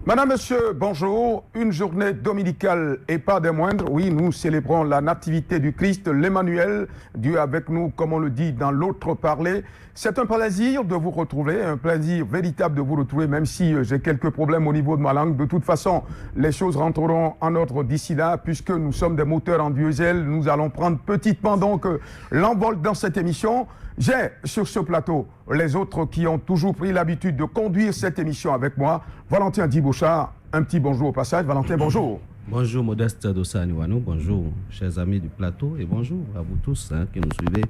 Madame, Monsieur, bonjour. Une journée dominicale et pas des moindres. Oui, nous célébrons la nativité du Christ, l'Emmanuel, Dieu avec nous, comme on le dit dans l'autre parler. C'est un plaisir de vous retrouver, un plaisir véritable de vous retrouver, même si j'ai quelques problèmes au niveau de ma langue. De toute façon, les choses rentreront en ordre d'ici là, puisque nous sommes des moteurs en diesel. Nous allons prendre petitement donc l'envol dans cette émission. J'ai sur ce plateau les autres qui ont toujours pris l'habitude de conduire cette émission avec moi. Valentin Djibocha, un petit bonjour au passage. Valentin, bonjour. Bonjour Modeste Dossaniwanou, bonjour chers amis du plateau et bonjour à vous tous qui nous suivez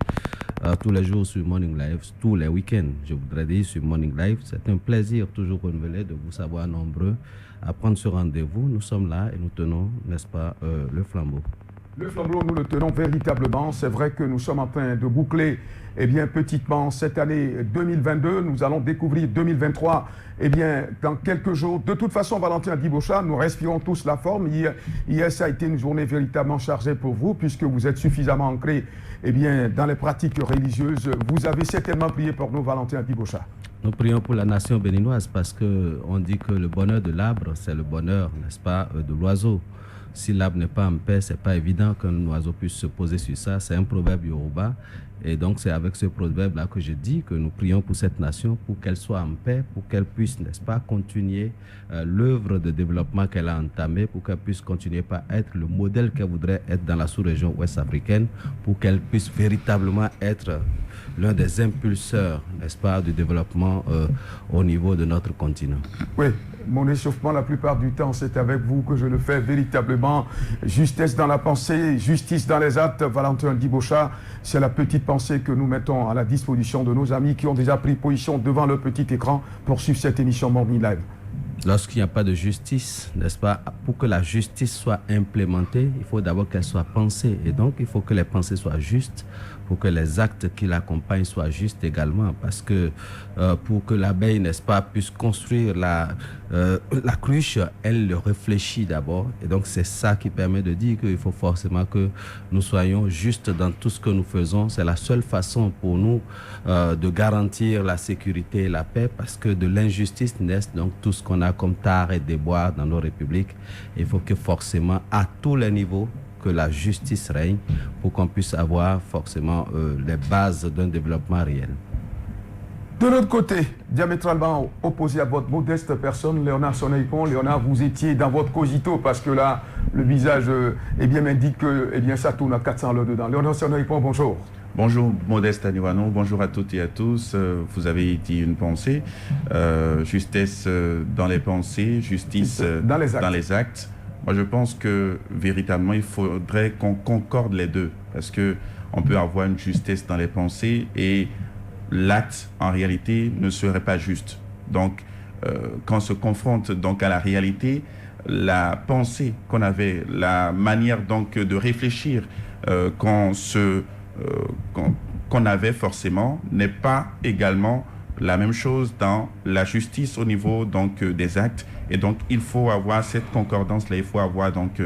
tous les jours sur Morning Live, tous les week-ends, je voudrais dire sur Morning Live. C'est un plaisir toujours renouvelé de vous savoir nombreux à prendre ce rendez-vous. Nous sommes là et nous tenons, n'est-ce pas, le flambeau. Le flambeau, nous le tenons véritablement. C'est vrai que nous sommes en train de boucler, eh bien, petitement cette année 2022. Nous allons découvrir 2023, eh bien, dans quelques jours. De toute façon, Valentin Djibocha, nous respirons tous la forme. Hier, ça a été une journée véritablement chargée pour vous, puisque vous êtes suffisamment ancré, eh bien, dans les pratiques religieuses. Vous avez certainement prié pour nous, Valentin Djibocha. Nous prions pour la nation béninoise parce qu'on dit que le bonheur de l'arbre, c'est le bonheur, n'est-ce pas, de l'oiseau. Si l'arbre n'est pas en paix, c'est pas évident qu'un oiseau puisse se poser sur ça. C'est un proverbe yoruba. Et donc, c'est avec ce proverbe-là que je dis que nous prions pour cette nation, pour qu'elle soit en paix, pour qu'elle puisse, n'est-ce pas, continuer l'œuvre de développement qu'elle a entamée, pour qu'elle puisse continuer par être le modèle qu'elle voudrait être dans la sous-région ouest-africaine, pour qu'elle puisse véritablement être l'un des impulseurs, n'est-ce pas, du développement au niveau de notre continent. Oui. Mon échauffement, la plupart du temps, c'est avec vous que je le fais véritablement. Justesse dans la pensée, justice dans les actes. Valentin Djibocha, c'est la petite pensée que nous mettons à la disposition de nos amis qui ont déjà pris position devant leur petit écran pour suivre cette émission Morning Live. Lorsqu'il n'y a pas de justice, n'est-ce pas, pour que la justice soit implémentée, il faut d'abord qu'elle soit pensée. Et donc, il faut que les pensées soient justes, pour que les actes qui l'accompagnent soient justes également. Parce que pour que l'abeille, n'est-ce pas, puisse construire la cruche, elle le réfléchit d'abord. Et donc, c'est ça qui permet de dire qu'il faut forcément que nous soyons justes dans tout ce que nous faisons. C'est la seule façon pour nous de garantir la sécurité et la paix, parce que de l'injustice naissent donc tout ce qu'on a comme tard et déboire dans nos républiques. Il faut que forcément, à tous les niveaux, que la justice règne pour qu'on puisse avoir forcément les bases d'un développement réel. De l'autre côté, diamétralement opposé à votre modeste personne, Léonard Sonaïpon. Léonard, vous étiez dans votre cogito parce que là, le visage eh bien, m'indique que eh bien, ça tourne à 400 là dedans. Léonard Sonaïpon, bonjour. Bonjour Modeste Aniwano, bonjour à toutes et à tous. Vous avez dit une pensée, justesse dans les pensées, justice dans les actes. Moi, je pense que véritablement, il faudrait qu'on concorde les deux, parce que on peut avoir une justesse dans les pensées et l'acte, en réalité, ne serait pas juste. Donc, quand on se confronte donc à la réalité, la pensée qu'on avait, la manière donc de réfléchir qu'on avait forcément n'est pas également la même chose dans la justice au niveau donc des actes. Et donc, il faut avoir cette concordance-là, il faut avoir donc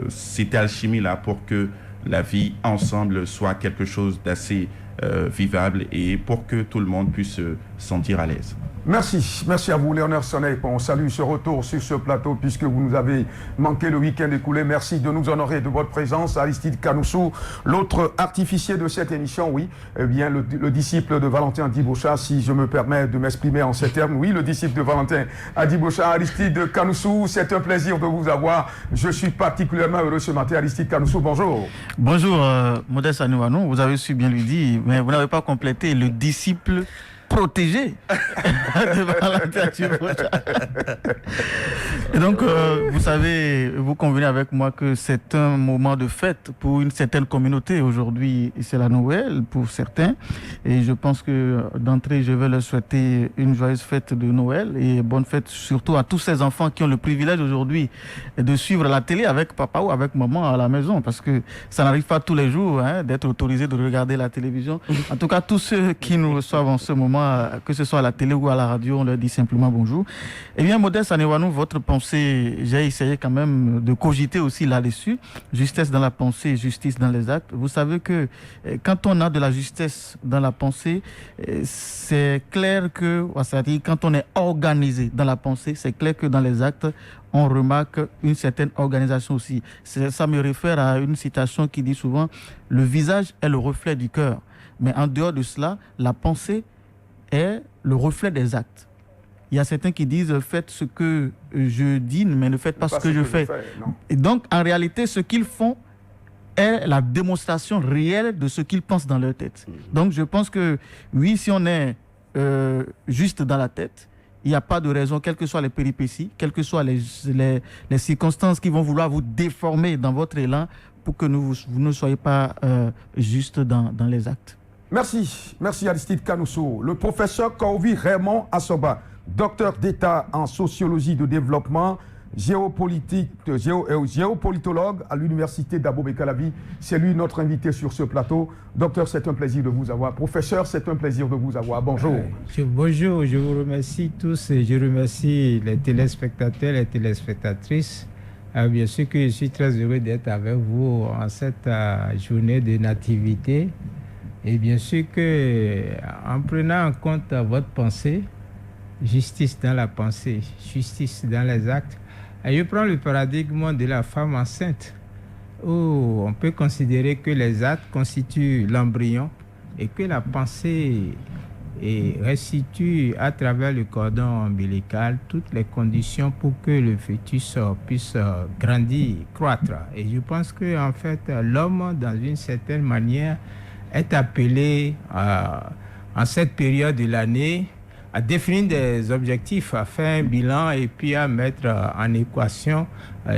cette alchimie-là pour que la vie ensemble soit quelque chose d'assez vivable et pour que tout le monde puisse se sentir à l'aise. Merci, merci à vous Léonard Sonaï. On salue ce retour sur ce plateau puisque vous nous avez manqué le week-end écoulé. Merci de nous honorer de votre présence. Aristide Kanoussou, l'autre artificier de cette émission, oui, eh bien le disciple de Valentin Djibocha, si je me permets de m'exprimer en ces termes, oui, le disciple de Valentin Djibocha, Aristide Kanoussou, c'est un plaisir de vous avoir. Je suis particulièrement heureux ce matin. Aristide Kanoussou, bonjour. Bonjour Modeste Aniwano, vous avez su bien lui dire, mais vous n'avez pas complété, le disciple protégé devant la statue. Et donc, vous savez, vous convenez avec moi que c'est un moment de fête pour une certaine communauté. Aujourd'hui, c'est la Noël pour certains. Et je pense que d'entrée, je vais leur souhaiter une joyeuse fête de Noël et bonne fête surtout à tous ces enfants qui ont le privilège aujourd'hui de suivre la télé avec papa ou avec maman à la maison. Parce que ça n'arrive pas tous les jours d'être autorisé de regarder la télévision. En tout cas, tous ceux qui nous reçoivent en ce moment, que ce soit à la télé ou à la radio, on leur dit simplement bonjour. Eh bien, Modeste Anewanou, votre pensée, j'ai essayé quand même de cogiter aussi là-dessus. Justesse dans la pensée, justice dans les actes. Vous savez que quand on a de la justesse dans la pensée, c'est clair que, c'est-à-dire quand on est organisé dans la pensée, c'est clair que dans les actes, on remarque une certaine organisation aussi. Ça me réfère à une citation qui dit souvent « Le visage est le reflet du cœur ». Mais en dehors de cela, la pensée est le reflet des actes. Il y a certains qui disent « faites ce que je dis, mais ne faites pas ce que je fais ». Et donc, en réalité, ce qu'ils font est la démonstration réelle de ce qu'ils pensent dans leur tête. Donc, je pense que, oui, si on est juste dans la tête, il n'y a pas de raison, quelles que soient les péripéties, quelles que soient les circonstances qui vont vouloir vous déformer dans votre élan pour que vous ne soyez pas juste dans les actes. Merci Aristide Kanousso. Le professeur Kourovi Raymond Assoba, docteur d'État en sociologie de développement, géopolitologue à l'université d'Abomey-Calavi. C'est lui notre invité sur ce plateau. Docteur, c'est un plaisir de vous avoir. Professeur, c'est un plaisir de vous avoir. Bonjour. Bonjour, je vous remercie tous et je remercie les téléspectateurs et les téléspectatrices. Bien sûr que je suis très heureux d'être avec vous en cette journée de nativité. Et bien sûr que, en prenant en compte votre pensée, justice dans la pensée, justice dans les actes, et je prends le paradigme de la femme enceinte, où on peut considérer que les actes constituent l'embryon et que la pensée restitue à travers le cordon ombilical toutes les conditions pour que le fœtus puisse grandir, croître. Et je pense que en fait, l'homme, dans une certaine manière, est appelé en cette période de l'année à définir des objectifs, à faire un bilan et puis à mettre en équation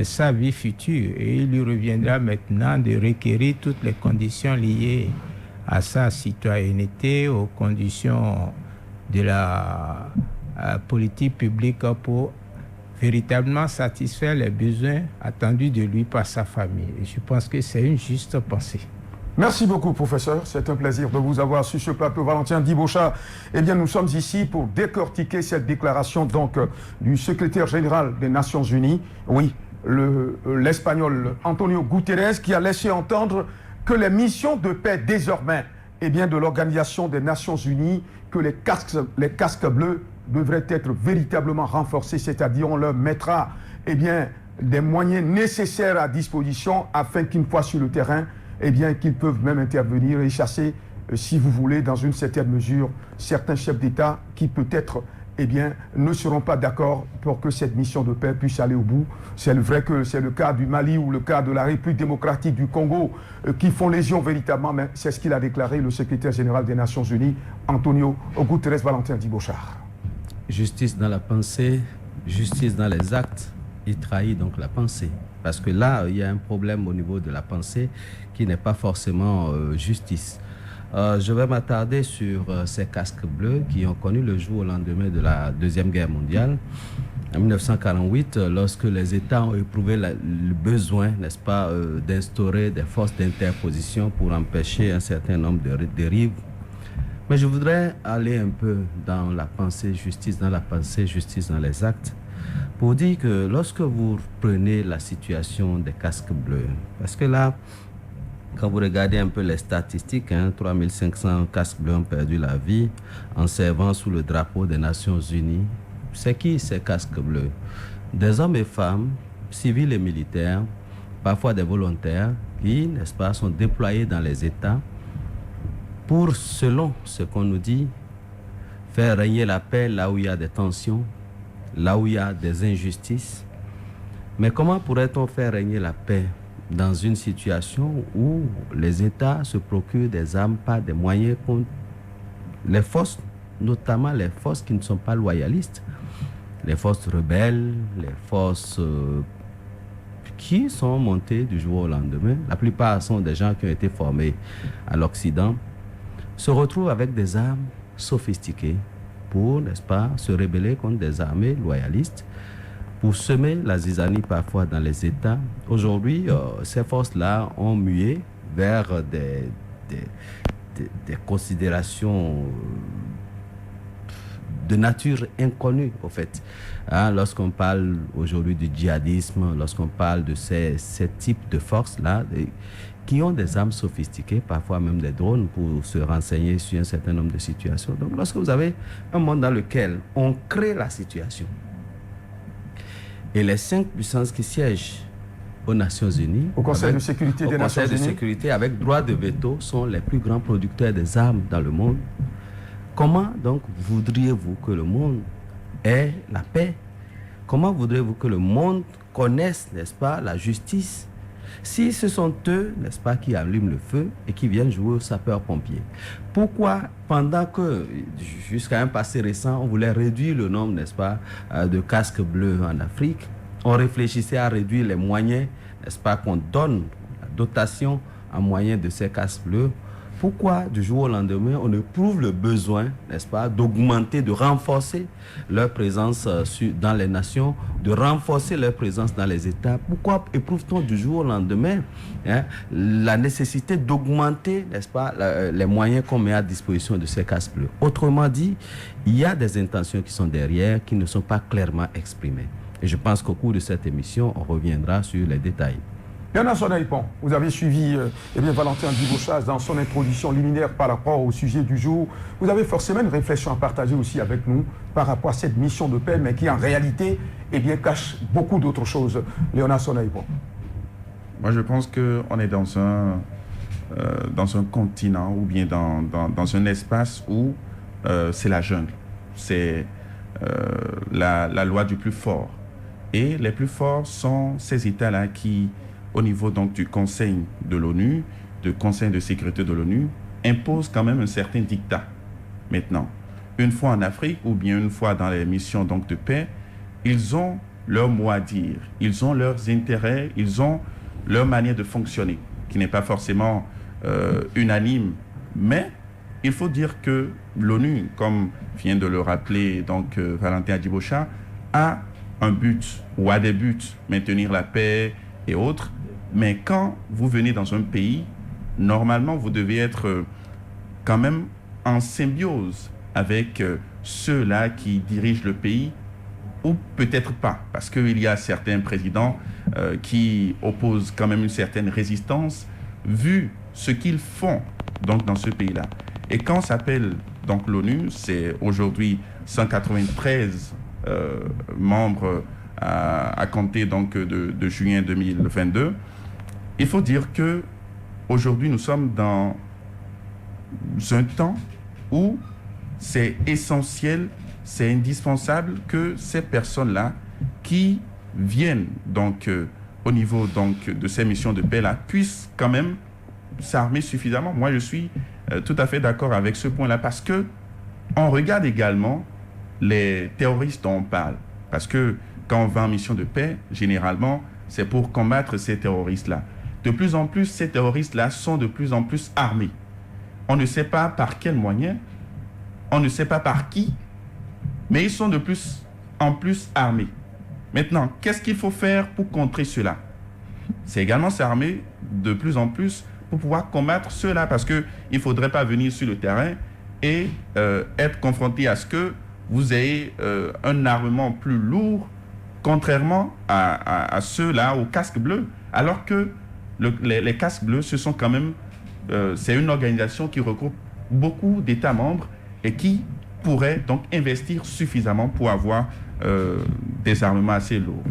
sa vie future. Et il lui reviendra maintenant de requérir toutes les conditions liées à sa citoyenneté, aux conditions de la politique publique pour véritablement satisfaire les besoins attendus de lui par sa famille. Et je pense que c'est une juste pensée. Merci beaucoup, professeur. C'est un plaisir de vous avoir sur ce plateau. Valentin Dibochat, eh bien, nous sommes ici pour décortiquer cette déclaration donc, du secrétaire général des Nations Unies, oui, l'Espagnol Antonio Guterres, qui a laissé entendre que les missions de paix désormais, eh bien, de l'Organisation des Nations Unies, que les casques bleus devraient être véritablement renforcés, c'est-à-dire on leur mettra, eh bien, des moyens nécessaires à disposition afin qu'une fois sur le terrain, eh bien, qu'ils peuvent même intervenir et chasser, si vous voulez, dans une certaine mesure, certains chefs d'État qui peut-être, eh bien, ne seront pas d'accord pour que cette mission de paix puisse aller au bout. C'est vrai que c'est le cas du Mali ou le cas de la République démocratique du Congo qui font lésion véritablement, mais c'est ce qu'il a déclaré le secrétaire général des Nations Unies, Antonio Guterres. Valentin Dibochat. Justice dans la pensée, justice dans les actes, il trahit donc la pensée. Parce que là, il y a un problème au niveau de la pensée qui n'est pas forcément justice. Je vais m'attarder sur ces casques bleus qui ont connu le jour au lendemain de la Deuxième Guerre mondiale. En 1948, lorsque les États ont éprouvé le besoin, n'est-ce pas, d'instaurer des forces d'interposition pour empêcher un certain nombre de dérives. Mais je voudrais aller un peu dans la pensée, justice dans la pensée, justice dans les actes, pour dire que lorsque vous prenez la situation des casques bleus, parce que là, quand vous regardez un peu les statistiques, 3500 casques bleus ont perdu la vie en servant sous le drapeau des Nations Unies. C'est qui ces casques bleus? Des hommes et femmes, civils et militaires, parfois des volontaires, qui, n'est-ce pas, sont déployés dans les États pour, selon ce qu'on nous dit, faire régner la paix là où il y a des tensions, là où il y a des injustices. Mais comment pourrait-on faire régner la paix dans une situation où les États se procurent des armes par des moyens contre les forces, notamment les forces qui ne sont pas loyalistes, les forces rebelles, les forces qui sont montées du jour au lendemain. La plupart sont des gens qui ont été formés à l'Occident, se retrouvent avec des armes sophistiquées pour, n'est-ce pas, se rebeller contre des armées loyalistes, pour semer la zizanie parfois dans les États. Aujourd'hui, ces forces-là ont mué vers des considérations de nature inconnue, au fait. Hein, lorsqu'on parle aujourd'hui du djihadisme, lorsqu'on parle de ces types de forces-là, qui ont des armes sophistiquées, parfois même des drones, pour se renseigner sur un certain nombre de situations. Donc, lorsque vous avez un monde dans lequel on crée la situation, et les 5 puissances qui siègent aux Nations Unies, au Conseil de sécurité des Nations Unies, de sécurité avec droit de veto, sont les plus grands producteurs des armes dans le monde. Comment donc voudriez-vous que le monde ait la paix? Comment voudriez-vous que le monde connaisse, n'est-ce pas, la justice, si ce sont eux, n'est-ce pas, qui allument le feu et qui viennent jouer aux sapeurs-pompiers? Pourquoi, pendant que, jusqu'à un passé récent, on voulait réduire le nombre, n'est-ce pas, de casques bleus en Afrique, on réfléchissait à réduire les moyens, n'est-ce pas, qu'on donne, la dotation en moyens de ces casques bleus? Pourquoi, du jour au lendemain, on éprouve le besoin, n'est-ce pas, d'augmenter, de renforcer leur présence dans les nations, de renforcer leur présence dans les États? Pourquoi éprouve-t-on du jour au lendemain la nécessité d'augmenter, n'est-ce pas, les moyens qu'on met à disposition de ces casques bleus? Autrement dit, il y a des intentions qui sont derrière, qui ne sont pas clairement exprimées. Et je pense qu'au cours de cette émission, on reviendra sur les détails. Léonard Sonaïpon, vous avez suivi Valentin Djibocha dans son introduction liminaire par rapport au sujet du jour. Vous avez forcément une réflexion à partager aussi avec nous par rapport à cette mission de paix, mais qui en réalité cache beaucoup d'autres choses. Léonard Sonaïpon. Moi, je pense qu'on est dans un continent ou bien dans un espace où c'est la jungle. C'est la loi du plus fort. Et les plus forts sont ces États-là qui, au niveau donc du Conseil de l'ONU, du Conseil de sécurité de l'ONU, impose quand même un certain dictat. Maintenant, une fois en Afrique ou bien une fois dans les missions donc de paix, ils ont leur mot à dire, ils ont leurs intérêts, ils ont leur manière de fonctionner, qui n'est pas forcément unanime. Mais il faut dire que l'ONU, comme vient de le rappeler donc Valentin Djibocha, a un but ou a des buts, maintenir la paix et autres. Mais quand vous venez dans un pays, normalement, vous devez être quand même en symbiose avec ceux-là qui dirigent le pays, ou peut-être pas, parce qu'il y a certains présidents qui opposent quand même une certaine résistance, vu ce qu'ils font donc, dans ce pays-là. Et quand on s'appelle donc l'ONU, c'est aujourd'hui 193 membres à compter donc de juin 2022. Il faut dire que aujourd'hui nous sommes dans un temps où c'est essentiel, c'est indispensable que ces personnes-là qui viennent donc au niveau donc de ces missions de paix-là puissent quand même s'armer suffisamment. Moi, je suis tout à fait d'accord avec ce point-là parce que on regarde également les terroristes dont on parle. Parce que quand on va en mission de paix, généralement, c'est pour combattre ces terroristes-là. De plus en plus, ces terroristes-là sont de plus en plus armés. On ne sait pas par quels moyens, on ne sait pas par qui, mais ils sont de plus en plus armés. Maintenant, qu'est-ce qu'il faut faire pour contrer cela? C'est également s'armer de plus en plus pour pouvoir combattre cela, parce qu'il ne faudrait pas venir sur le terrain et être confronté à ce que vous ayez un armement plus lourd, contrairement à ceux-là aux casques bleus, alors que les casques bleus, ce sont quand même, c'est une organisation qui regroupe beaucoup d'États membres et qui pourrait donc investir suffisamment pour avoir des armements assez lourds.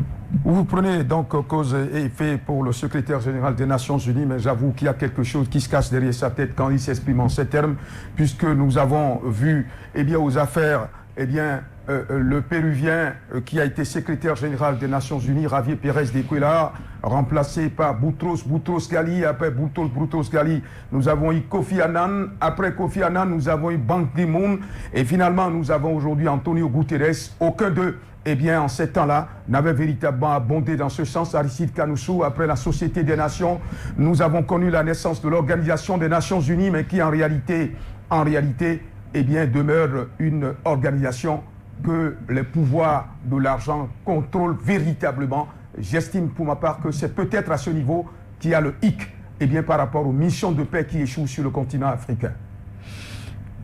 Vous prenez donc cause et effet pour le secrétaire général des Nations Unies, mais j'avoue qu'il y a quelque chose qui se cache derrière sa tête quand il s'exprime en ces termes, puisque nous avons vu aux affaires eh bien, le Péruvien qui a été secrétaire général des Nations Unies, Javier Pérez de Cuellar, remplacé par Boutros Ghali. Après Boutros Ghali, nous avons eu Kofi Annan. Après Kofi Annan, nous avons eu Ban Ki-moon. Et finalement, nous avons aujourd'hui Antonio Guterres. Aucun d'eux, eh bien, en ces temps-là, n'avait véritablement abondé dans ce sens. Aristide Kanoussou, après la Société des Nations, nous avons connu la naissance de l'Organisation des Nations Unies, mais qui en réalité, eh bien, demeure une organisation que les pouvoirs de l'argent contrôlent véritablement. J'estime pour ma part que c'est peut-être à ce niveau qu'il y a le hic, eh bien, par rapport aux missions de paix qui échouent sur le continent africain.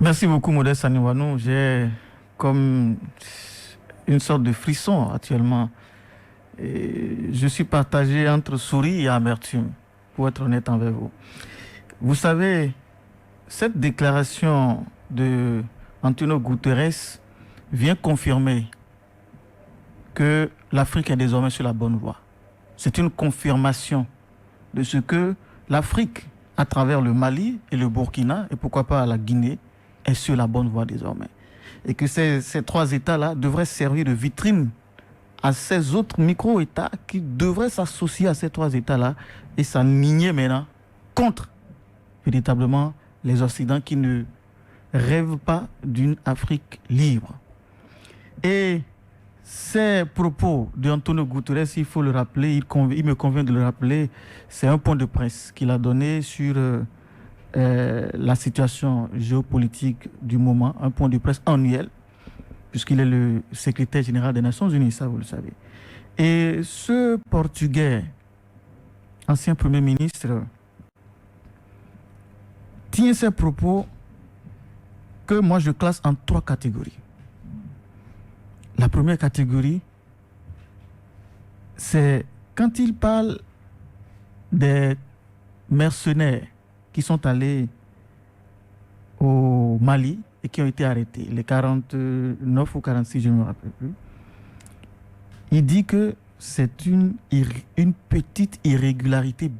Merci beaucoup, Modeste Saniwanou. J'ai comme une sorte de frisson actuellement. Et je suis partagé entre souris et amertume, pour être honnête envers vous. Vous savez, cette déclaration de Antonio Guterres vient confirmer que l'Afrique est désormais sur la bonne voie. C'est une confirmation de ce que l'Afrique, à travers le Mali et le Burkina, et pourquoi pas la Guinée, est sur la bonne voie désormais. Et que ces trois États-là devraient servir de vitrine à ces autres micro-États qui devraient s'associer à ces trois États-là et s'aligner maintenant contre véritablement les Occidentaux qui ne rêvent pas d'une Afrique libre. Et ces propos d'Antonio Guterres, il faut le rappeler, il me convient de le rappeler, c'est un point de presse qu'il a donné sur la situation géopolitique du moment, un point de presse annuel, puisqu'il est le secrétaire général des Nations Unies, ça vous le savez. Et ce Portugais, ancien Premier ministre, tient ces propos que moi je classe en 3 catégories. La première catégorie, c'est quand il parle des mercenaires qui sont allés au Mali et qui ont été arrêtés, les 49 ou 46, je ne me rappelle plus. Il dit que c'est une petite irrégularité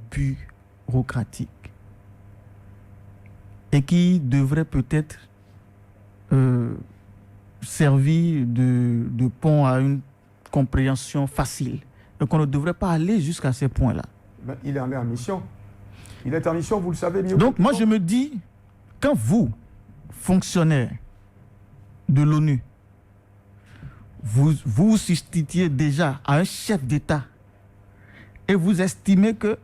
bureaucratique et qui devrait peut-être servir de pont à une compréhension facile. Donc on ne devrait pas aller jusqu'à ces points-là. Mais il est en mission. Il est en mission, vous le savez mieux. Donc moi je me dis, quand vous, fonctionnaires de l'ONU, vous substituez déjà à un chef d'État et vous estimez que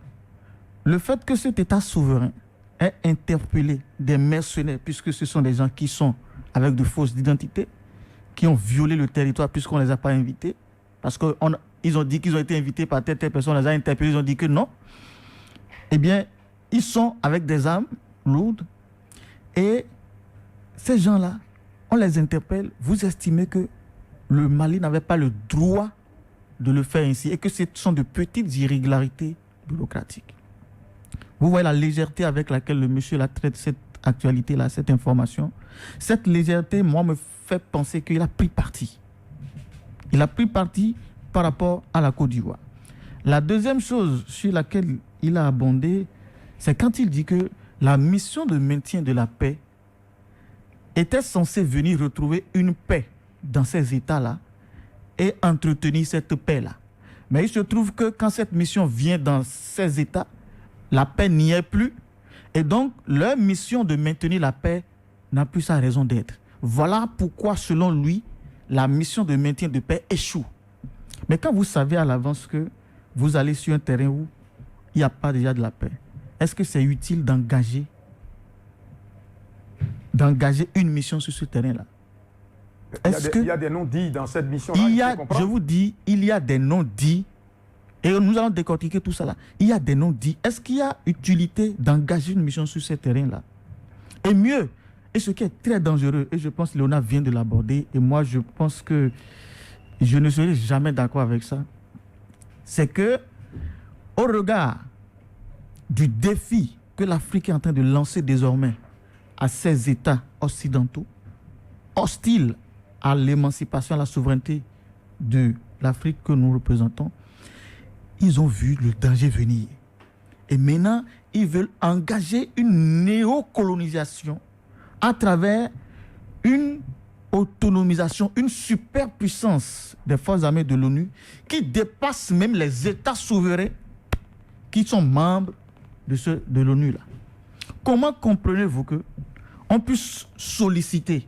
le fait que cet État souverain ait interpellé des mercenaires, puisque ce sont des gens qui sont avec de fausses identités, qui ont violé le territoire puisqu'on ne les a pas invités, parce qu'ils ont dit qu'ils ont été invités par telle personne, on les a interpellés, ils ont dit que non, eh bien, ils sont avec des armes lourdes et ces gens-là, on les interpelle, vous estimez que le Mali n'avait pas le droit de le faire ainsi et que ce sont de petites irrégularités bureaucratiques. Vous voyez la légèreté avec laquelle le monsieur la traite cette actualité-là, cette information. Cette légèreté, moi, me fait penser qu'il a pris parti. Il a pris parti par rapport à la Côte d'Ivoire. La deuxième chose sur laquelle il a abondé, c'est quand il dit que la mission de maintien de la paix était censée venir retrouver une paix dans ces États-là et entretenir cette paix-là. Mais il se trouve que quand cette mission vient dans ces États, la paix n'y est plus. Et donc, leur mission de maintenir la paix n'a plus sa raison d'être. Voilà pourquoi, selon lui, la mission de maintien de paix échoue. Mais quand vous savez à l'avance que vous allez sur un terrain où il n'y a pas déjà de la paix, est-ce que c'est utile d'engager une mission sur ce terrain-là? Il y a des non-dits dans cette mission-là. Je vous dis, il y a des non-dits. Et nous allons décortiquer tout ça là. Il y a des non-dits. Est-ce qu'il y a utilité d'engager une mission sur ce terrain-là? Et mieux, et ce qui est très dangereux, et je pense que Léonard vient de l'aborder, et moi je pense que je ne serai jamais d'accord avec ça, c'est que, au regard du défi que l'Afrique est en train de lancer désormais à ces États occidentaux, hostiles à l'émancipation, à la souveraineté de l'Afrique que nous représentons, ils ont vu le danger venir. Et maintenant, ils veulent engager une néocolonisation à travers une autonomisation, une superpuissance des forces armées de l'ONU qui dépasse même les États souverains qui sont membres de l'ONU là. Comment comprenez-vous qu'on puisse solliciter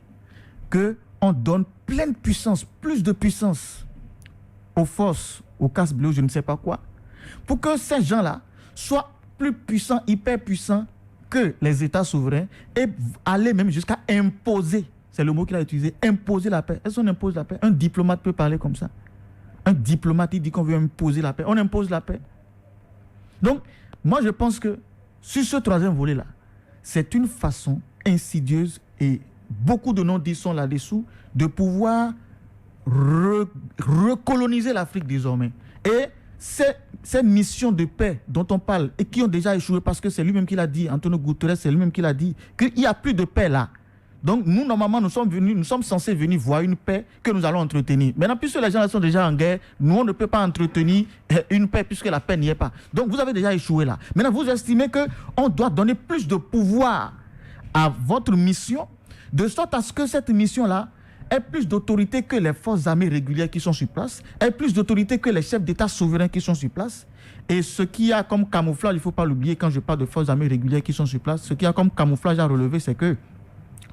qu'on donne pleine puissance, plus de puissance aux forces, aux casques bleus, je ne sais pas quoi, pour que ces gens-là soient plus puissants, hyper puissants que les États souverains et aller même jusqu'à imposer, c'est le mot qu'il a utilisé, imposer la paix. Est-ce qu'on impose la paix? Un diplomate peut parler comme ça. Un diplomate, il dit qu'on veut imposer la paix. On impose la paix. Donc, moi, je pense que sur ce troisième volet-là, c'est une façon insidieuse et beaucoup de non-dits sont là-dessous de pouvoir recoloniser l'Afrique désormais. Et ces missions de paix dont on parle et qui ont déjà échoué parce que c'est lui-même qui l'a dit, Antonio Guterres, c'est lui-même qui l'a dit, qu'il n'y a plus de paix là. Donc nous, normalement, nous sommes censés venir voir une paix que nous allons entretenir. Maintenant, puisque les gens sont déjà en guerre, nous, on ne peut pas entretenir une paix puisque la paix n'y est pas. Donc vous avez déjà échoué là. Maintenant, vous estimez qu'on doit donner plus de pouvoir à votre mission, de sorte à ce que cette mission-là ait plus d'autorité que les forces armées régulières qui sont sur place, ait plus d'autorité que les chefs d'État souverains qui sont sur place. Et ce qu'il y a comme camouflage, il ne faut pas l'oublier quand je parle de forces armées régulières qui sont sur place, ce qu'il y a comme camouflage à relever, c'est que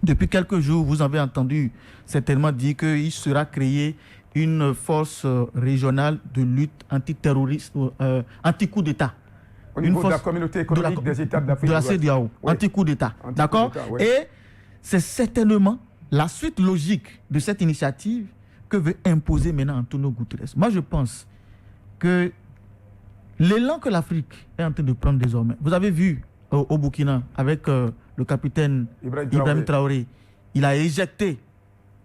depuis quelques jours, vous avez entendu certainement dire qu'il sera créé une force régionale de lutte antiterroriste, anti-coup d'État. Au niveau de la communauté économique des États d'Afrique de la CEDEAO, oui. Anti-coup d'État. D'accord, oui. Et c'est certainement la suite logique de cette initiative que veut imposer maintenant Antonio Guterres. Moi, je pense que l'élan que l'Afrique est en train de prendre désormais, vous avez vu au Burkina avec le capitaine Ibrahim Traoré, il a éjecté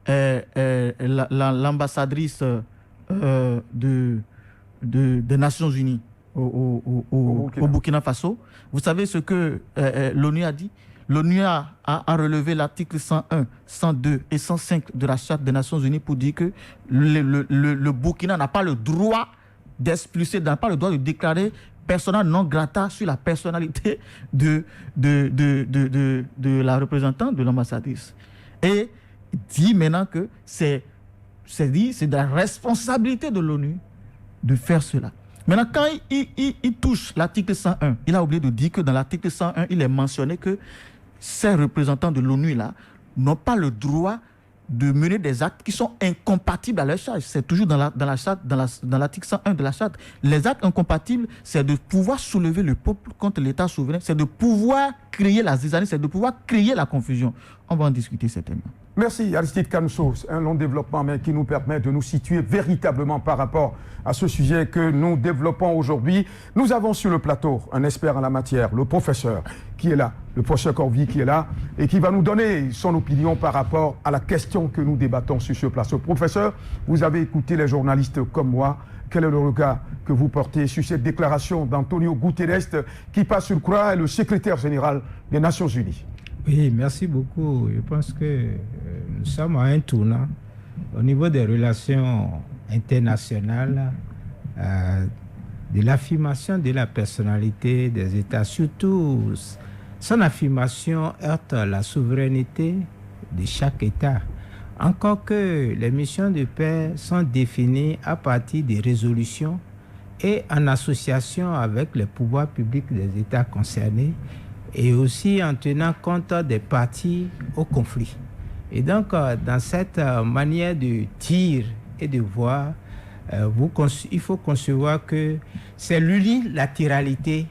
l'ambassadrice des Nations Unies au Burkina Faso. Vous savez ce que l'ONU a dit? L'ONU a relevé l'article 101, 102 et 105 de la Charte des Nations Unies pour dire que le Burkina n'a pas le droit d'expulser, n'a pas le droit de déclarer persona non grata sur la personnalité de la représentante de l'ambassadrice. Et dit maintenant que c'est de la responsabilité de l'ONU de faire cela. Maintenant, quand il touche l'article 101, il a oublié de dire que dans l'article 101, il est mentionné que ces représentants de l'ONU-là n'ont pas le droit de mener des actes qui sont incompatibles à leur charge. C'est toujours dans l'article 101 de la charte. Les actes incompatibles, c'est de pouvoir soulever le peuple contre l'État souverain, c'est de pouvoir créer la zizanie, c'est de pouvoir créer la confusion. On va en discuter certainement. Merci Aristide Kanousso, un long développement mais qui nous permet de nous situer véritablement par rapport à ce sujet que nous développons aujourd'hui. Nous avons sur le plateau un expert en la matière, le professeur qui est là, le professeur Corvi qui est là et qui va nous donner son opinion par rapport à la question que nous débattons sur ce plateau. Professeur, vous avez écouté les journalistes comme moi. Quel est le regard que vous portez sur cette déclaration d'Antonio Guterres qui passe sur le croix, le secrétaire général des Nations Unies? Oui, merci beaucoup. Je pense que nous sommes à un tournant au niveau des relations internationales, de l'affirmation de la personnalité des États. Surtout, son affirmation heurte la souveraineté de chaque État. Encore que les missions de paix sont définies à partir des résolutions et en association avec les pouvoirs publics des États concernés, et aussi en tenant compte des parties au conflit. Et donc, dans cette manière de dire et de voir, il faut concevoir que c'est l'unilatéralité,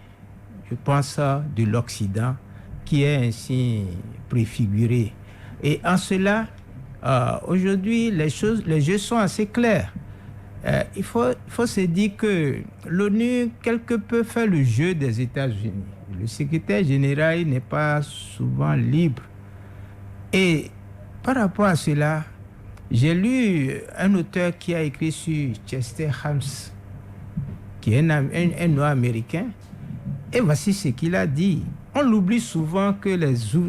je pense, de l'Occident qui est ainsi préfigurée. Et en cela, aujourd'hui, les jeux sont assez clairs. Il faut se dire que l'ONU, quelque peu, fait le jeu des États-Unis. Le secrétaire général n'est pas souvent libre. Et par rapport à cela, j'ai lu un auteur qui a écrit sur Chester Helms, qui est un noir américain, et voici ce qu'il a dit. On l'oublie souvent que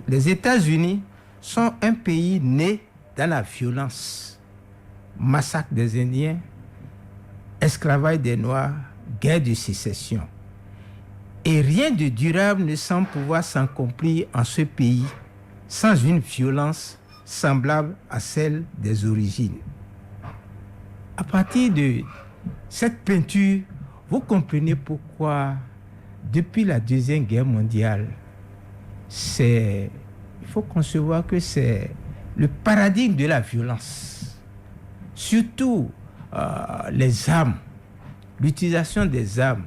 les États-Unis sont un pays né dans la violence. Massacre des Indiens, esclavage des Noirs, guerre de sécession. Et rien de durable ne semble pouvoir s'accomplir en ce pays sans une violence, semblable à celle des origines. À partir de cette peinture, vous comprenez pourquoi, depuis la Deuxième Guerre mondiale, il faut concevoir que c'est le paradigme de la violence. Surtout les armes, l'utilisation des armes.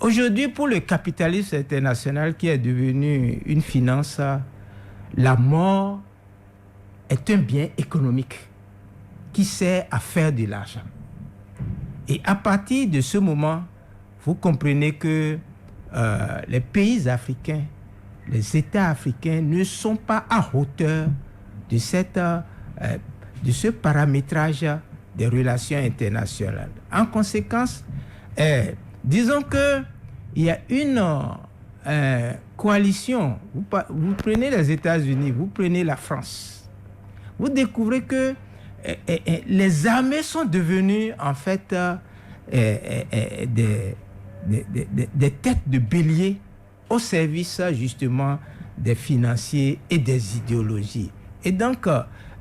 Aujourd'hui, pour le capitalisme international qui est devenu une finance, la mort est un bien économique qui sert à faire de l'argent. Et à partir de ce moment, vous comprenez que les pays africains, les États africains ne sont pas à hauteur de ce paramétrage des relations internationales. En conséquence, disons qu'il y a une coalition. Vous prenez les États-Unis, vous prenez la France. Vous découvrez que les armées sont devenues en fait des têtes de bélier au service justement des financiers et des idéologies. Et donc,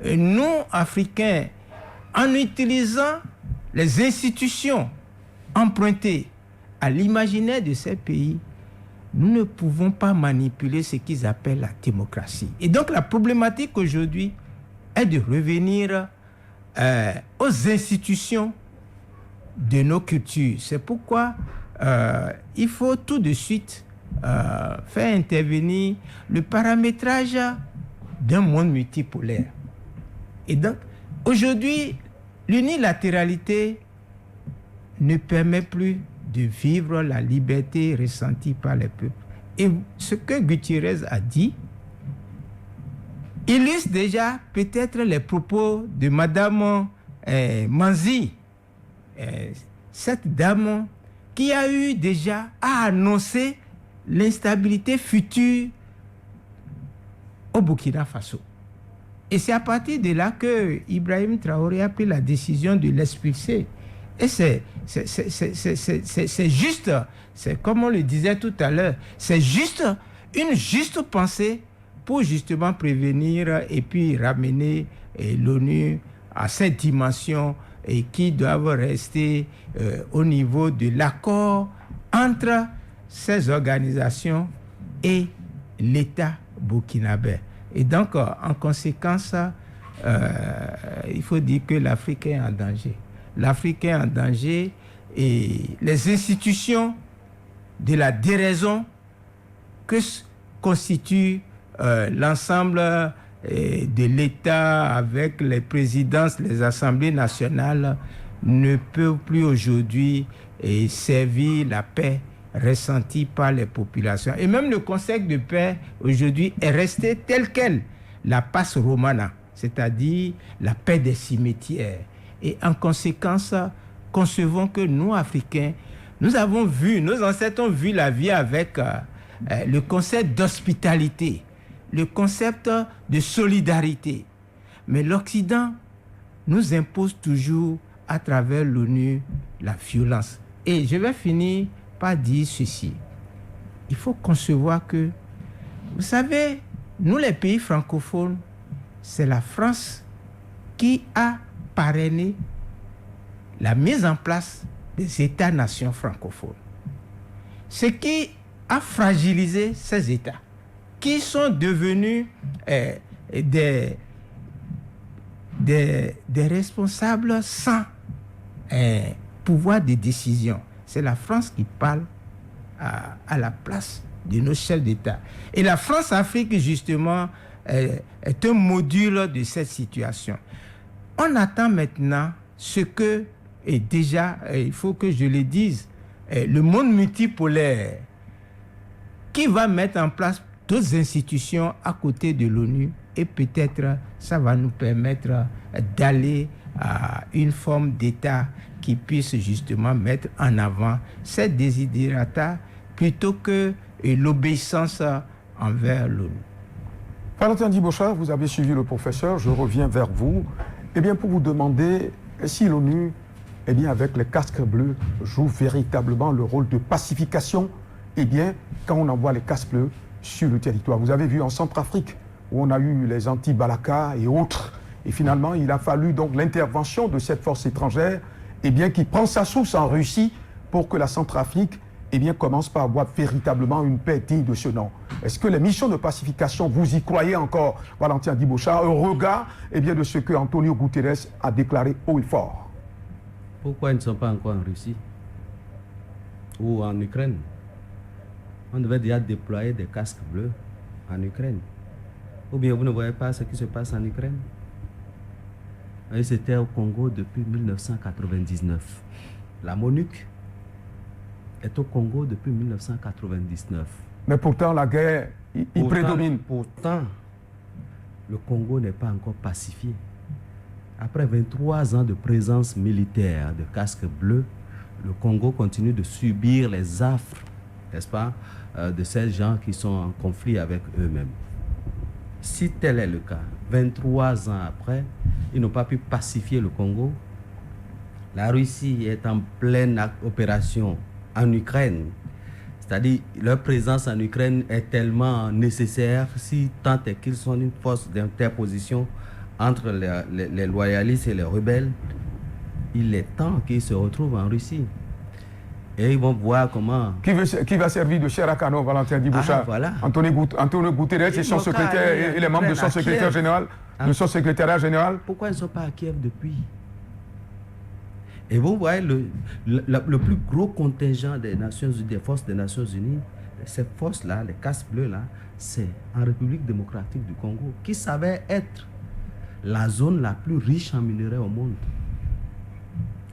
nous, Africains, en utilisant les institutions empruntées à l'imaginaire de ces pays, nous ne pouvons pas manipuler ce qu'ils appellent la démocratie. Et donc, la problématique aujourd'hui est de revenir aux institutions de nos cultures. C'est pourquoi il faut tout de suite faire intervenir le paramétrage d'un monde multipolaire. Et donc, aujourd'hui, l'unilatéralité ne permet plus de vivre la liberté ressentie par les peuples. Et ce que Gutiérrez a dit illustre déjà peut-être les propos de Madame Manzi, cette dame qui a eu déjà à annoncer l'instabilité future au Burkina Faso. Et c'est à partir de là que Ibrahim Traoré a pris la décision de l'expulser. Et c'est juste, c'est comme on le disait tout à l'heure, c'est juste une juste pensée pour justement prévenir et puis ramener l'ONU à cette dimension et qui doivent rester au niveau de l'accord entre ces organisations et l'État burkinabé. Et donc, en conséquence, il faut dire que l'Afrique est en danger. L'Afrique est en danger et les institutions de la déraison que constitue l'ensemble de l'État avec les présidences, les assemblées nationales ne peuvent plus aujourd'hui servir la paix ressentie par les populations. Et même le concept de paix aujourd'hui est resté tel quel, la pax romana, c'est-à-dire la paix des cimetières. Et en conséquence, concevons que nous, Africains, nous avons vu, nos ancêtres ont vu la vie avec le concept d'hospitalité, le concept de solidarité. Mais l'Occident nous impose toujours, à travers l'ONU, la violence. Et je vais finir par dire ceci. Il faut concevoir que, vous savez, nous les pays francophones, c'est la France qui a parrainé la mise en place des États-nations francophones. Ce qui a fragilisé ces États, qui sont devenus des responsables sans pouvoir de décision. C'est la France qui parle à la place de nos chefs d'État. Et la France-Afrique, justement, est un module de cette situation. On attend maintenant ce que, et déjà, il faut que je le dise, le monde multipolaire qui va mettre en place d'autres institutions à côté de l'ONU, et peut-être ça va nous permettre d'aller à une forme d'État qui puisse justement mettre en avant cette desiderata plutôt que l'obéissance envers l'ONU. Valentin Djibocha, vous avez suivi le professeur, je reviens vers vous. Eh bien, pour vous demander si l'ONU, eh bien, avec les casques bleus, joue véritablement le rôle de pacification, eh bien, quand on envoie les casques bleus sur le territoire. Vous avez vu en Centrafrique, où on a eu les anti-Balaka et autres. Et finalement, il a fallu donc l'intervention de cette force étrangère, qui prend sa source en Russie pour que la Centrafrique commence par avoir véritablement une paix digne de ce nom. Est-ce que les missions de pacification, vous y croyez encore, Valentin Diboucha, au regard de ce que Antonio Guterres a déclaré haut et fort? Pourquoi ils ne sont pas encore en Russie ou en Ukraine? On devait déjà déployer des casques bleus en Ukraine. Ou bien vous ne voyez pas ce qui se passe en Ukraine? C'était au Congo depuis 1999. La MONUC est au Congo depuis 1999. Mais pourtant, la guerre, il prédomine. Pourtant, le Congo n'est pas encore pacifié. Après 23 ans de présence militaire de casques bleus, le Congo continue de subir les affres, n'est-ce pas, de ces gens qui sont en conflit avec eux-mêmes. Si tel est le cas, 23 ans après, ils n'ont pas pu pacifier le Congo. La Russie est en pleine opération en Ukraine. C'est-à-dire, leur présence en Ukraine est tellement nécessaire, si tant est qu'ils sont une force d'interposition entre les loyalistes et les rebelles. Il est temps qu'ils se retrouvent en Russie. Et ils vont voir comment... Qui va servir de chair à canon, Valentin Diboucha? Voilà. Antonio Guterres et son secrétaire, et les membres de son secrétaire général, de son secrétariat général. Pourquoi ils ne sont pas à Kiev depuis? Et vous voyez, le plus gros contingent des Nations Unies, des forces des Nations Unies, ces forces-là, les casques bleus-là, c'est en République démocratique du Congo, qui savait être la zone la plus riche en minerais au monde.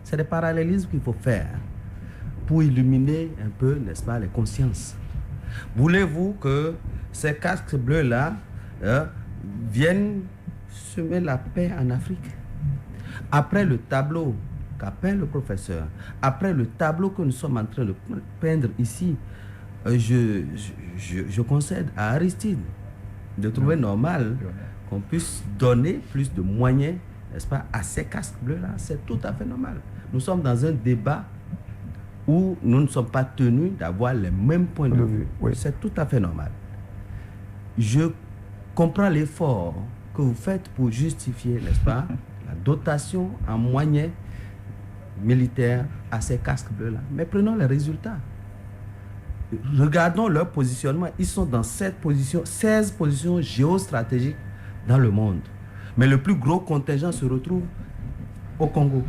C'est des parallélismes qu'il faut faire pour illuminer un peu, n'est-ce pas, les consciences. Voulez-vous que ces casques bleus-là viennent semer la paix en Afrique? Après le tableau qu'a peint le professeur, après le tableau que nous sommes en train de peindre ici, je concède à Aristide de trouver normal qu'on puisse donner plus de moyens, n'est-ce pas, à ces casques bleus-là. C'est tout à fait normal. Nous sommes dans un débat où nous ne sommes pas tenus d'avoir les mêmes points de vue. Oui. C'est tout à fait normal. Je comprends l'effort que vous faites pour justifier, n'est-ce pas, la dotation en moyens militaires à ces casques bleus-là. Mais prenons les résultats. Regardons leur positionnement. Ils sont dans 16 positions géostratégiques dans le monde. Mais le plus gros contingent se retrouve au Congo,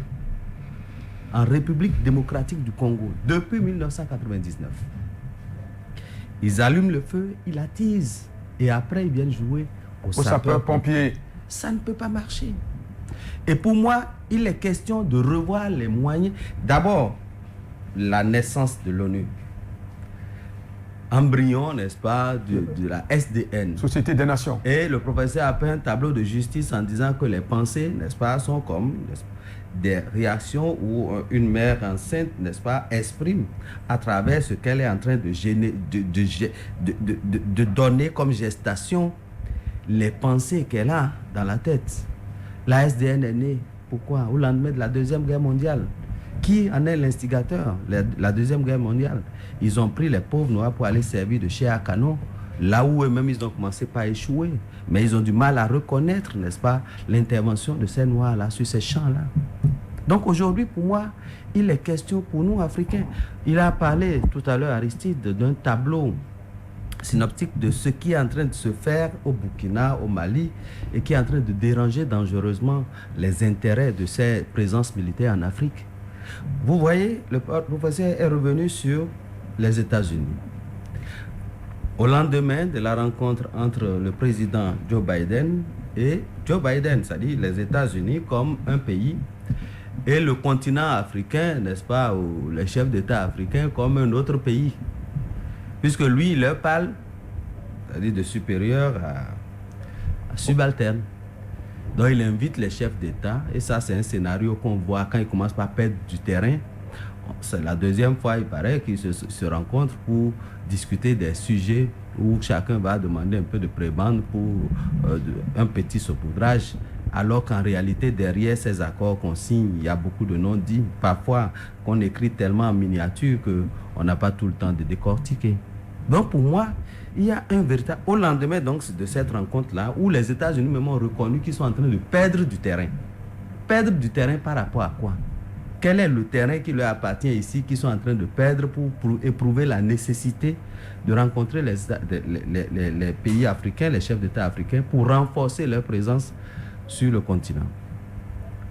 en République démocratique du Congo, depuis 1999. Ils allument le feu, ils attisent, et après ils viennent jouer aux sapeurs-pompiers. Ça ne peut pas marcher. Et pour moi, il est question de revoir les moyens. D'abord, la naissance de l'ONU. Embryon, n'est-ce pas, de la SDN. Société des Nations. Et le professeur a peint un tableau de justice en disant que les pensées, n'est-ce pas, sont comme des réactions où une mère enceinte, n'est-ce pas, exprime à travers ce qu'elle est en train de donner comme gestation les pensées qu'elle a dans la tête. La SDN est née, pourquoi? Au lendemain de la Deuxième Guerre mondiale. Qui en est l'instigateur? La Deuxième Guerre mondiale. Ils ont pris les pauvres noirs pour aller servir de chair à canon, là où eux-mêmes ils ont commencé par échouer. Mais ils ont du mal à reconnaître, n'est-ce pas, l'intervention de ces noirs-là sur ces champs-là. Donc aujourd'hui, pour moi, il est question pour nous, Africains. Il a parlé tout à l'heure, Aristide, d'un tableau synoptique de ce qui est en train de se faire au Burkina, au Mali, et qui est en train de déranger dangereusement les intérêts de ces présences militaires en Afrique. Vous voyez, le professeur est revenu sur les États-Unis. Au lendemain de la rencontre entre le président Joe Biden et Joe Biden, c'est-à-dire les États-Unis comme un pays, et le continent africain, n'est-ce pas, ou les chefs d'État africains comme un autre pays. Puisque lui, il leur parle, c'est-à-dire de supérieur à subalterne. Donc il invite les chefs d'État, et ça c'est un scénario qu'on voit quand ils commencent par perdre du terrain. C'est la deuxième fois, il paraît, qu'ils se rencontrent pour discuter des sujets où chacun va demander un peu de prébende pour un petit saupoudrage, alors qu'en réalité, derrière ces accords qu'on signe, il y a beaucoup de non-dits, parfois qu'on écrit tellement en miniature qu'on n'a pas tout le temps de décortiquer. Donc pour moi, il y a un véritable... Au lendemain donc, de cette rencontre-là, où les États-Unis même ont reconnu qu'ils sont en train de perdre du terrain. Perdre du terrain par rapport à quoi? Quel est le terrain qui leur appartient ici, qu'ils sont en train de perdre pour éprouver la nécessité de rencontrer les pays africains, les chefs d'État africains, pour renforcer leur présence sur le continent?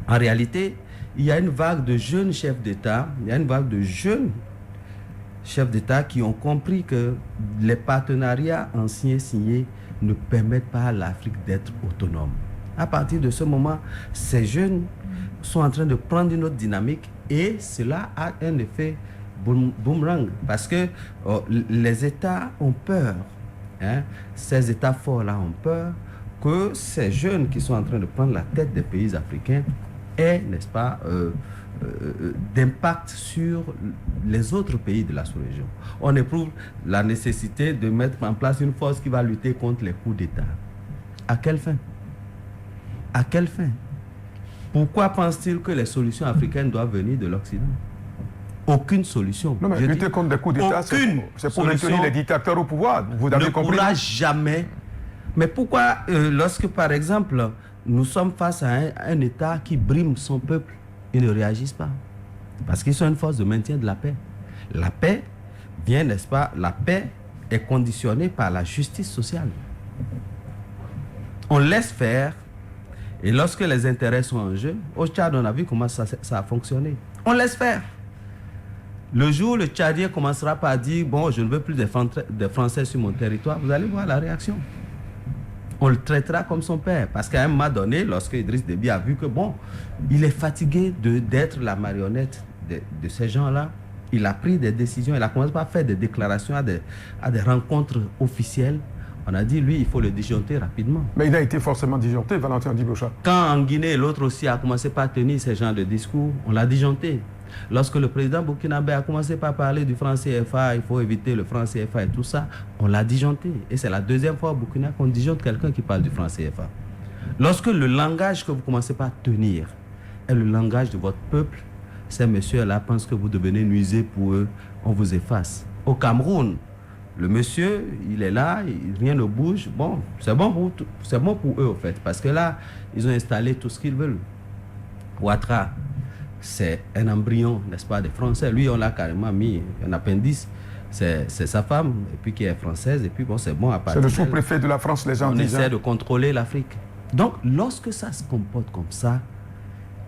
En réalité, il y a une vague de jeunes chefs d'État, qui ont compris que les partenariats anciens signés ne permettent pas à l'Afrique d'être autonome. À partir de ce moment, ces jeunes sont en train de prendre une autre dynamique et cela a un effet boomerang parce que les États ont peur, ces États forts-là ont peur que ces jeunes qui sont en train de prendre la tête des pays africains aient, n'est-ce pas, d'impact sur les autres pays de la sous-région. On éprouve la nécessité de mettre en place une force qui va lutter contre les coups d'État. À quelle fin? À quelle fin? Pourquoi pense-t-il que les solutions africaines doivent venir de l'Occident? Aucune solution. Non, mais lutter contre des coups d'État, c'est pour maintenir les dictateurs au pouvoir. Vous avez compris? Ne pourra jamais. Mais pourquoi, lorsque, par exemple, nous sommes face à un État qui brime son peuple, ils ne réagissent pas? Parce qu'ils sont une force de maintien de la paix. La paix vient, n'est-ce pas? La paix est conditionnée par la justice sociale. On laisse faire. Et lorsque les intérêts sont en jeu, au Tchad, on a vu comment ça a fonctionné. On laisse faire. Le jour où le Tchadien commencera par dire « Bon, je ne veux plus des Français sur mon territoire », vous allez voir la réaction. On le traitera comme son père. Parce qu'à un moment donné, lorsque Idriss Déby a vu que, bon, il est fatigué d'être la marionnette de ces gens-là, il a pris des décisions, il a commencé par faire des déclarations à des rencontres officielles. On a dit, lui, il faut le disjoncter rapidement. Mais il a été forcément disjoncté, Valentin Diboucha. Quand en Guinée, l'autre aussi a commencé par tenir ce genre de discours, on l'a disjoncté. Lorsque le président burkinabé a commencé par parler du franc CFA, il faut éviter le franc CFA et tout ça, on l'a disjoncté. Et c'est la deuxième fois au Burkina qu'on disjoncte quelqu'un qui parle du franc CFA. Lorsque le langage que vous commencez par tenir est le langage de votre peuple, ces messieurs-là pensent que vous devenez nuisé pour eux, on vous efface. Au Cameroun, le monsieur, il est là, rien ne bouge. Bon, c'est bon pour eux, au fait, parce que là, ils ont installé tout ce qu'ils veulent. Ouattara, c'est un embryon, n'est-ce pas, des Français. Lui, on l'a carrément mis un appendice. C'est sa femme, et puis qui est française, et puis bon, c'est bon à partir. C'est le sous-préfet de la France, les gens disent. On essaie de contrôler l'Afrique. Donc, lorsque ça se comporte comme ça,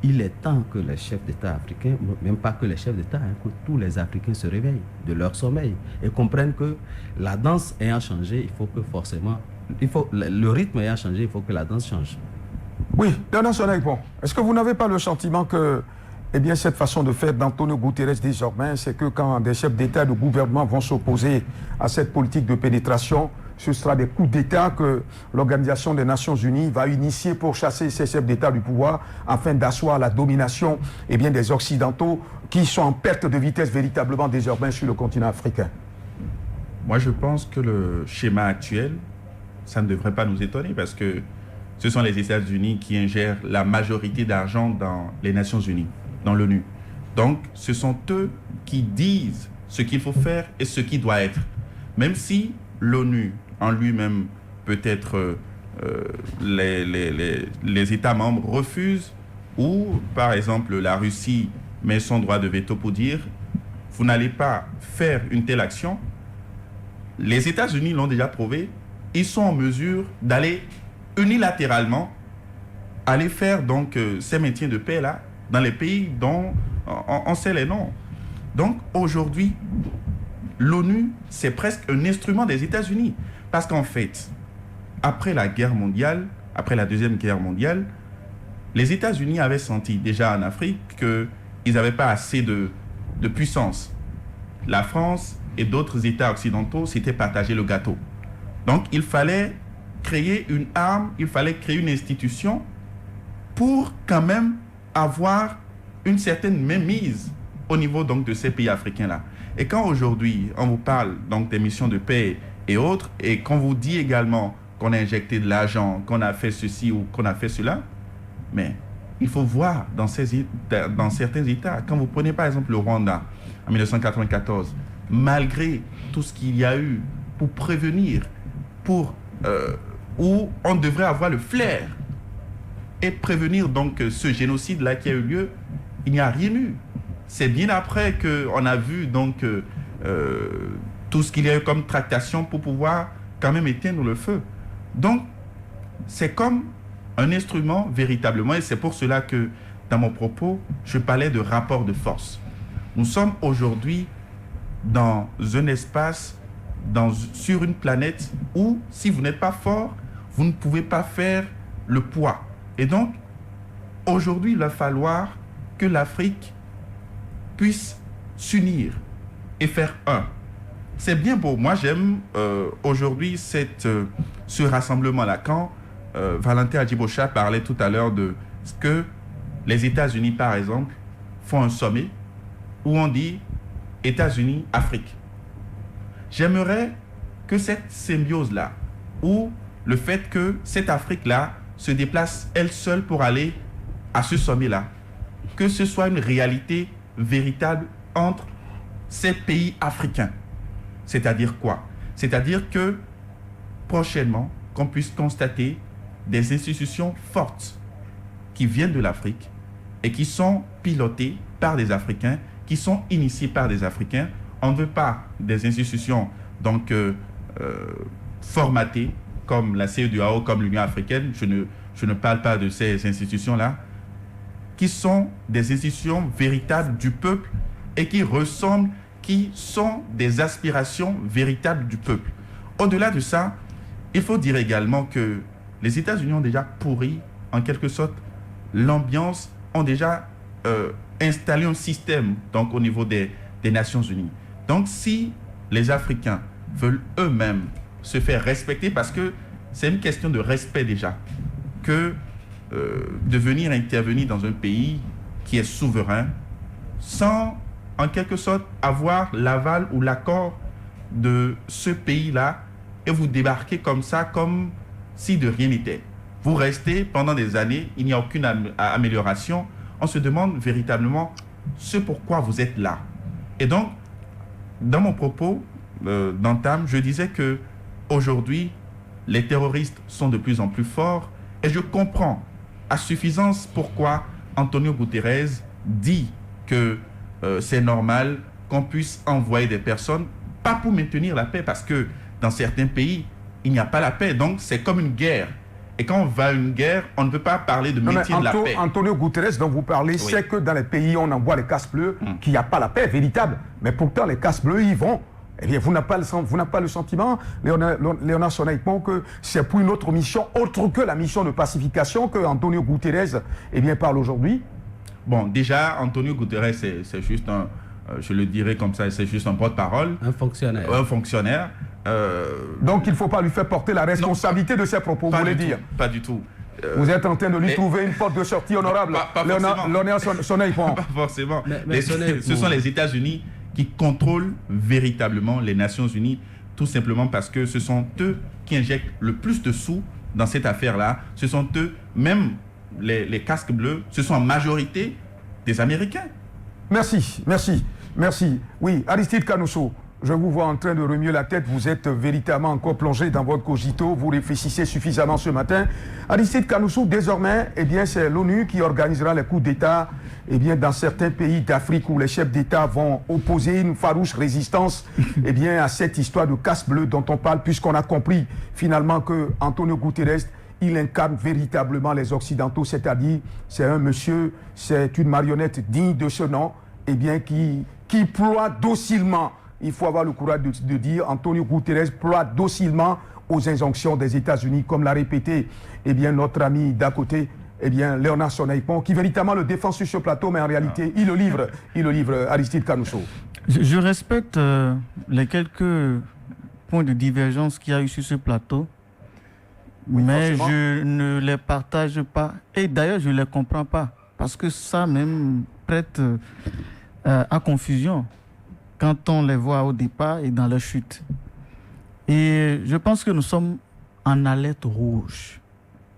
il est temps que les chefs d'État africains, même pas que les chefs d'État, que tous les Africains se réveillent de leur sommeil et comprennent que la danse ayant changé, il faut que forcément, le rythme ayant changé, il faut que la danse change. Oui, Bernard Soleil, bon, est-ce que vous n'avez pas le sentiment que, eh bien, cette façon de faire d'Antonio Guterres désormais, c'est que quand des chefs d'État et de gouvernement vont s'opposer à cette politique de pénétration, ce sera des coups d'État que l'Organisation des Nations Unies va initier pour chasser ces chefs d'État du pouvoir afin d'asseoir la domination des Occidentaux qui sont en perte de vitesse véritablement désormais sur le continent africain? Moi, je pense que le schéma actuel, ça ne devrait pas nous étonner parce que ce sont les États-Unis qui ingèrent la majorité d'argent dans les Nations Unies, dans l'ONU. Donc, ce sont eux qui disent ce qu'il faut faire et ce qui doit être. Même si l'ONU en lui-même, peut-être les États membres refusent ou, par exemple, la Russie met son droit de veto pour dire vous n'allez pas faire une telle action. Les États-Unis l'ont déjà prouvé, ils sont en mesure d'aller unilatéralement aller faire donc ces maintiens de paix-là dans les pays dont on sait les noms. Donc aujourd'hui, l'ONU, c'est presque un instrument des États-Unis. Parce qu'en fait, après la guerre mondiale, après la Deuxième Guerre mondiale, les États-Unis avaient senti déjà en Afrique qu'ils n'avaient pas assez de puissance. La France et d'autres États occidentaux s'étaient partagé le gâteau. Donc il fallait créer une arme, il fallait créer une institution pour quand même avoir une certaine mainmise au niveau donc de ces pays africains-là. Et quand aujourd'hui on vous parle donc des missions de paix et autres, et qu'on vous dit également qu'on a injecté de l'argent, qu'on a fait ceci ou qu'on a fait cela, mais il faut voir dans certains États, quand vous prenez par exemple le Rwanda en 1994, malgré tout ce qu'il y a eu pour prévenir, où on devrait avoir le flair et prévenir donc ce génocide-là qui a eu lieu, il n'y a rien eu. C'est bien après qu'on a vu donc tout ce qu'il y a eu comme tractation pour pouvoir quand même éteindre le feu. Donc, c'est comme un instrument véritablement, et c'est pour cela que dans mon propos, je parlais de rapport de force. Nous sommes aujourd'hui dans un espace, sur une planète où, si vous n'êtes pas fort, vous ne pouvez pas faire le poids. Et donc, aujourd'hui, il va falloir que l'Afrique puisse s'unir et faire un. C'est bien beau. Moi, j'aime aujourd'hui ce rassemblement-là. Quand Valentin Adjibocha parlait tout à l'heure de ce que les États-Unis, par exemple, font un sommet où on dit États-Unis-Afrique. J'aimerais que cette symbiose-là, ou le fait que cette Afrique-là se déplace elle seule pour aller à ce sommet-là, que ce soit une réalité véritable entre ces pays africains. C'est-à-dire quoi? C'est-à-dire que prochainement, qu'on puisse constater des institutions fortes qui viennent de l'Afrique et qui sont pilotées par des Africains, qui sont initiées par des Africains. On ne veut pas des institutions donc formatées comme la CEDEAO, comme l'Union africaine. Je ne parle pas de ces institutions-là, qui sont des institutions véritables du peuple et qui ressemblent, qui sont des aspirations véritables du peuple. Au-delà de ça, il faut dire également que les États-Unis ont déjà pourri, en quelque sorte, l'ambiance, ont déjà installé un système donc, au niveau des Nations Unies. Donc, si les Africains veulent eux-mêmes se faire respecter, parce que c'est une question de respect déjà, que de venir intervenir dans un pays qui est souverain, sans, en quelque sorte, avoir l'aval ou l'accord de ce pays-là, et vous débarquez comme ça, comme si de rien n'était. Vous restez pendant des années, il n'y a aucune amélioration. On se demande véritablement ce pourquoi vous êtes là. Et donc, dans mon propos d'entame, je disais que aujourd'hui, les terroristes sont de plus en plus forts, et je comprends à suffisance pourquoi Antonio Guterres dit que c'est normal qu'on puisse envoyer des personnes, pas pour maintenir la paix, parce que dans certains pays, il n'y a pas la paix. Donc, c'est comme une guerre. Et quand on va à une guerre, on ne peut pas parler de maintien de la paix. Antonio Guterres, dont vous parlez, oui, c'est que dans les pays où on envoie les casques bleus, qu'il n'y a pas la paix véritable. Mais pourtant, les casques bleus, ils vont. Eh bien, vous n'avez pas le sentiment, Léonard Sonaïpon, que c'est pour une autre mission, autre que la mission de pacification, que Antonio Guterres parle aujourd'hui? Bon, déjà, Antonio Guterres, c'est juste un, je le dirais comme ça, c'est juste un porte-parole. Un fonctionnaire. Un fonctionnaire. Donc, il ne faut pas lui faire porter la responsabilité de ses propos, vous voulez dire? Pas du tout. Vous êtes en train de lui trouver une porte de sortie honorable, Léonard Sonaïpon. Pas forcément. Ce sont les États-Unis qui contrôlent véritablement les Nations Unies, tout simplement parce que ce sont eux qui injectent le plus de sous dans cette affaire-là. Ce sont eux, même les casques bleus, ce sont en majorité des Américains. Merci. Oui, Aristide Kanousso, je vous vois en train de remuer la tête, vous êtes véritablement encore plongé dans votre cogito, vous réfléchissez suffisamment ce matin. Aristide Kanousso, désormais, c'est l'ONU qui organisera les coups d'État dans certains pays d'Afrique où les chefs d'État vont opposer une farouche résistance à cette histoire de casse bleue dont on parle, puisqu'on a compris finalement que Antonio Guterres, il incarne véritablement les Occidentaux, c'est-à-dire c'est un monsieur, c'est une marionnette digne de ce nom, qui ploie docilement. Il faut avoir le courage de dire Antonio Guterres ploie docilement aux injonctions des États-Unis, comme l'a répété notre ami d'à côté, Léonard Sonaïpon, qui véritablement le défend sur ce plateau, mais en réalité, il le livre, Aristide Kanousso. Je respecte les quelques points de divergence qu'il y a eu sur ce plateau, oui, mais forcément, je ne les partage pas. Et d'ailleurs, je ne les comprends pas, parce que ça même prête à confusion quand on les voit au départ et dans leur chute. Et je pense que nous sommes en alerte rouge.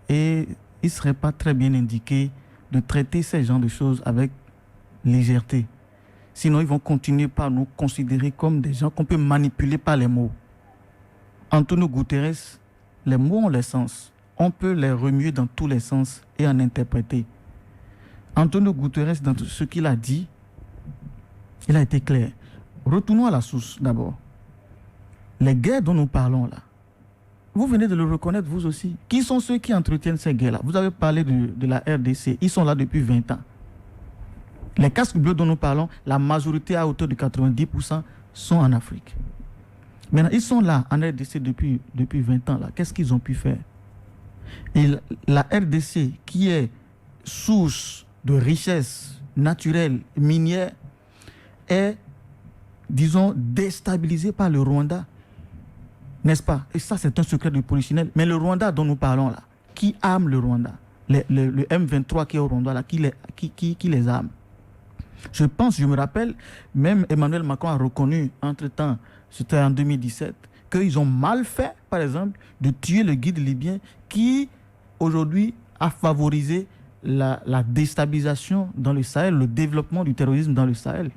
Et il ne serait pas très bien indiqué de traiter ces genres de choses avec légèreté. Sinon, ils vont continuer par nous considérer comme des gens qu'on peut manipuler par les mots. Antonio Guterres, les mots ont leur sens. On peut les remuer dans tous les sens et en interpréter. Antonio Guterres, dans ce qu'il a dit, il a été clair. Retournons à la source d'abord. Les guerres dont nous parlons là, vous venez de le reconnaître vous aussi. Qui sont ceux qui entretiennent ces guerres-là? Vous avez parlé de la RDC. Ils sont là depuis 20 ans. Les casques bleus dont nous parlons, la majorité à hauteur de 90% sont en Afrique. Maintenant, ils sont là en RDC depuis 20 ans. Là. Qu'est-ce qu'ils ont pu faire? Et la RDC, qui est source de richesse naturelle, minière, est, disons, déstabilisée par le Rwanda. N'est-ce pas? Et ça, c'est un secret de polichinelle. Mais le Rwanda dont nous parlons là, qui arme le Rwanda? Le M23 qui est au Rwanda là, qui les arme? Je me rappelle, même Emmanuel Macron a reconnu entre-temps, c'était en 2017, qu'ils ont mal fait, par exemple, de tuer le guide libyen qui, aujourd'hui, a favorisé la déstabilisation dans le Sahel, le développement du terrorisme dans le Sahel.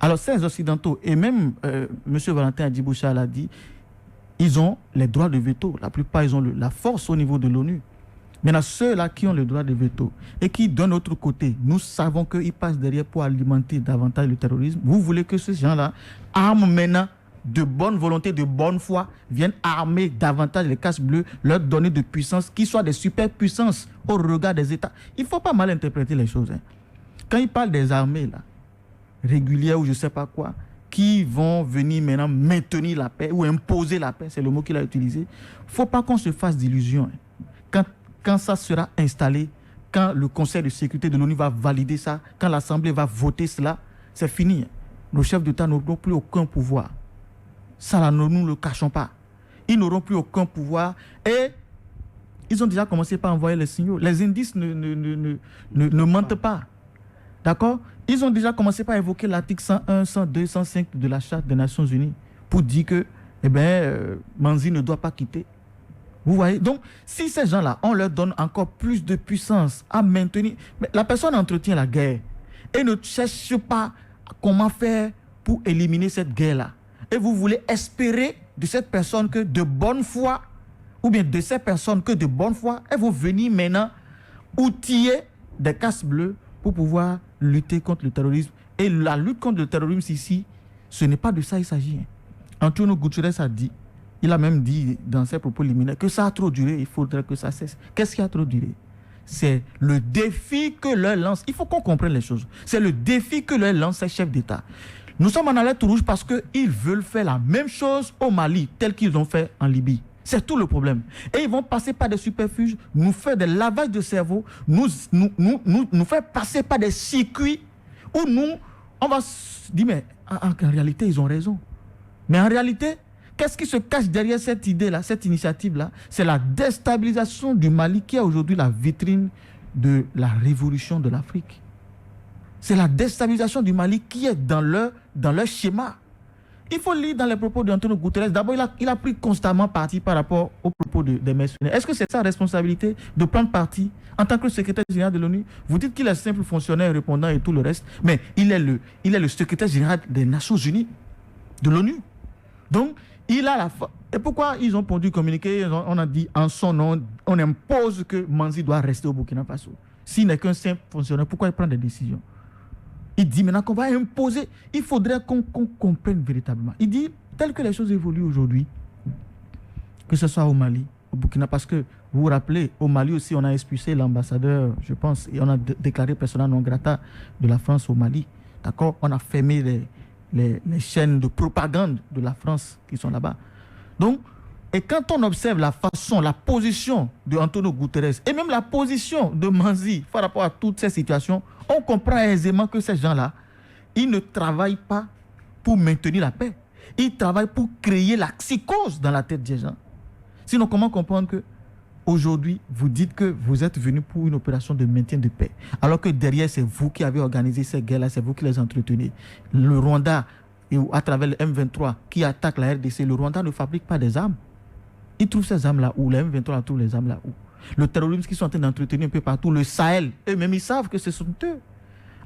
Alors, ces Occidentaux, et même M. Valentin Adjiboucha l'a dit, ils ont les droits de veto. La plupart, ils ont la force au niveau de l'ONU. Maintenant, ceux-là qui ont le droit de veto et qui, d'un autre côté, nous savons qu'ils passent derrière pour alimenter davantage le terrorisme, vous voulez que ces gens-là arment maintenant de bonne volonté, de bonne foi, viennent armer davantage les casques bleus, leur donner de puissance, qu'ils soient des superpuissances au regard des États. Il ne faut pas mal interpréter les choses. Hein. Quand ils parlent des armées là, régulières ou je ne sais pas quoi, qui vont venir maintenant maintenir la paix ou imposer la paix, c'est le mot qu'il a utilisé, il ne faut pas qu'on se fasse d'illusions. Hein. Quand ça sera installé, quand le Conseil de sécurité de l'ONU va valider ça, quand l'Assemblée va voter cela, c'est fini. Nos chefs d'État n'auront plus aucun pouvoir. Ça, là, nous ne le cachons pas. Ils n'auront plus aucun pouvoir et ils ont déjà commencé par envoyer les signaux. Les indices ne mentent pas. D'accord? Ils ont déjà commencé par évoquer l'article 101, 102, 105 de la Charte des Nations Unies pour dire que Manzi ne doit pas quitter. Vous voyez? Donc, si ces gens-là, on leur donne encore plus de puissance à maintenir... Mais la personne entretient la guerre et ne cherche pas comment faire pour éliminer cette guerre-là. Et vous voulez espérer de cette personne que de bonne foi, ou bien de ces personnes que de bonne foi, elles vont venir maintenant outiller des casques bleus pour pouvoir lutter contre le terrorisme. Et la lutte contre le terrorisme ici, ce n'est pas de ça qu'il s'agit. Antonio Guterres a dit, il a même dit dans ses propos liminaires que ça a trop duré, il faudrait que ça cesse. Qu'est-ce qui a trop duré? C'est le défi que leur lance. Il faut qu'on comprenne les choses. C'est le défi que leur lance ces chefs d'État. Nous sommes en alerte rouge parce qu'ils veulent faire la même chose au Mali, tel qu'ils ont fait en Libye. C'est tout le problème. Et ils vont passer par des superfuges, nous faire des lavages de cerveau, nous faire passer par des circuits où on va se dire, mais en réalité, ils ont raison. Mais en réalité, qu'est-ce qui se cache derrière cette idée-là, cette initiative-là? C'est la déstabilisation du Mali qui est aujourd'hui la vitrine de la révolution de l'Afrique. C'est la déstabilisation du Mali qui est dans leur schéma. Il faut lire dans les propos d'Antonio Guterres. D'abord, il a pris constamment parti par rapport aux propos des mercenaires. Est-ce que c'est sa responsabilité de prendre parti en tant que secrétaire général de l'ONU? Vous dites qu'il est simple fonctionnaire répondant et tout le reste, mais il est le secrétaire général des Nations Unies, de l'ONU. Donc, il a la force. Et pourquoi ils ont pondu communiquer? On a dit en son nom, on impose que Manzi doit rester au Burkina Faso. S'il n'est qu'un simple fonctionnaire, pourquoi il prend des décisions? Il dit maintenant qu'on va imposer. Il faudrait qu'on comprenne véritablement. Il dit, tel que les choses évoluent aujourd'hui, que ce soit au Mali, au Burkina, parce que vous vous rappelez, au Mali aussi, on a expulsé l'ambassadeur, je pense, et on a déclaré persona non grata de la France au Mali. D'accord? On a fermé les chaînes de propagande de la France qui sont là-bas. Donc, et quand on observe la façon, la position de Antonio Guterres et même la position de Manzi par rapport à toutes ces situations, on comprend aisément que ces gens-là, ils ne travaillent pas pour maintenir la paix. Ils travaillent pour créer la psychose dans la tête des gens. Sinon, comment comprendre que aujourd'hui, vous dites que vous êtes venu pour une opération de maintien de paix, alors que derrière, c'est vous qui avez organisé ces guerres-là, c'est vous qui les entretenez. Le Rwanda, à travers le M23 qui attaque la RDC, le Rwanda ne fabrique pas des armes. Ils trouvent ces armes-là où? Le M23 trouve les armes là où? Le terrorisme qu'ils sont en train d'entretenir un peu partout, le Sahel, eux-mêmes, ils savent que ce sont eux.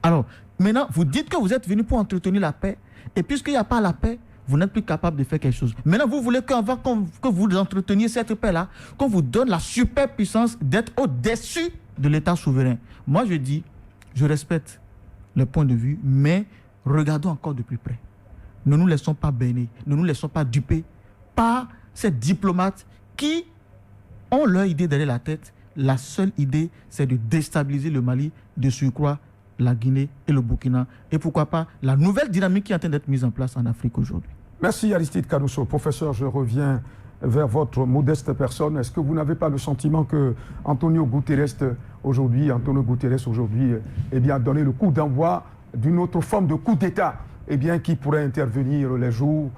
Alors, maintenant, vous dites que vous êtes venu pour entretenir la paix, et puisqu'il n'y a pas la paix, vous n'êtes plus capable de faire quelque chose. Maintenant, vous voulez que vous entreteniez cette paix-là, qu'on vous donne la superpuissance d'être au-dessus de l'État souverain. Moi, je dis, je respecte le point de vue, mais regardons encore de plus près. Ne nous laissons pas baigner, ne nous laissons pas duper par ces diplomates qui ont leur idée derrière la tête. La seule idée, c'est de déstabiliser le Mali, de surcroît la Guinée et le Burkina, et pourquoi pas la nouvelle dynamique qui est en train d'être mise en place en Afrique aujourd'hui. Merci Aristide Caruso. Professeur, je reviens vers votre modeste personne. Est-ce que vous n'avez pas le sentiment que Antonio Guterres aujourd'hui, eh bien, a donné le coup d'envoi d'une autre forme de coup d'État, eh bien, qui pourrait intervenir les jours,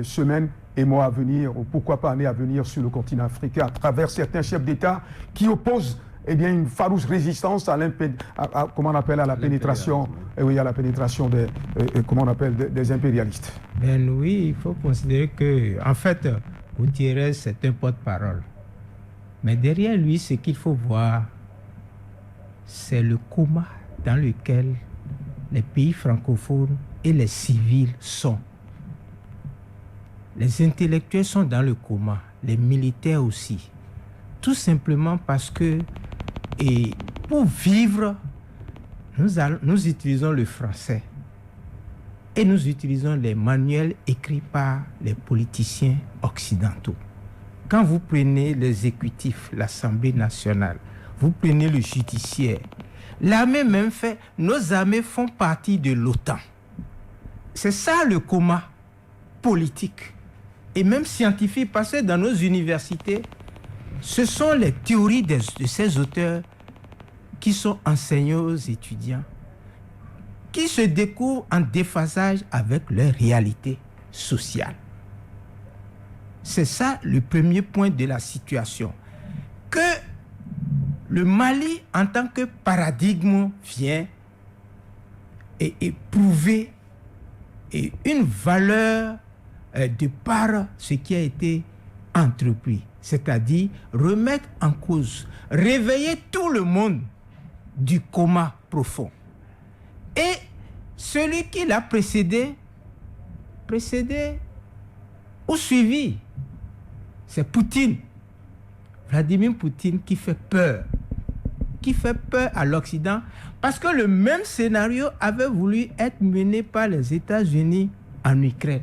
semaines et mois à venir, ou pourquoi pas années à venir sur le continent africain, à travers certains chefs d'État qui opposent une farouche résistance à la pénétration des impérialistes. Ben oui, il faut considérer que, en fait, Gutiérrez, c'est un porte-parole. Mais derrière lui, ce qu'il faut voir, c'est le coma dans lequel les pays francophones et les civils sont. Les intellectuels sont dans le coma, les militaires aussi. Tout simplement parce que, et pour vivre, nous utilisons le français et nous utilisons les manuels écrits par les politiciens occidentaux. Quand vous prenez l'exécutif, l'Assemblée nationale, vous prenez le judiciaire, l'armée même fait, nos armées font partie de l'OTAN. C'est ça le coma politique et même scientifique, parce que dans nos universités, ce sont les théories de ces auteurs qui sont enseignés aux étudiants, qui se découvrent en déphasage avec leur réalité sociale. C'est ça le premier point de la situation. Que le Mali, en tant que paradigme, vient et prouver une valeur de par ce qui a été entrepris. C'est-à-dire remettre en cause, réveiller tout le monde du coma profond. Et celui qui l'a précédé ou suivi, c'est Poutine. Vladimir Poutine qui fait peur à l'Occident, parce que le même scénario avait voulu être mené par les États-Unis en Ukraine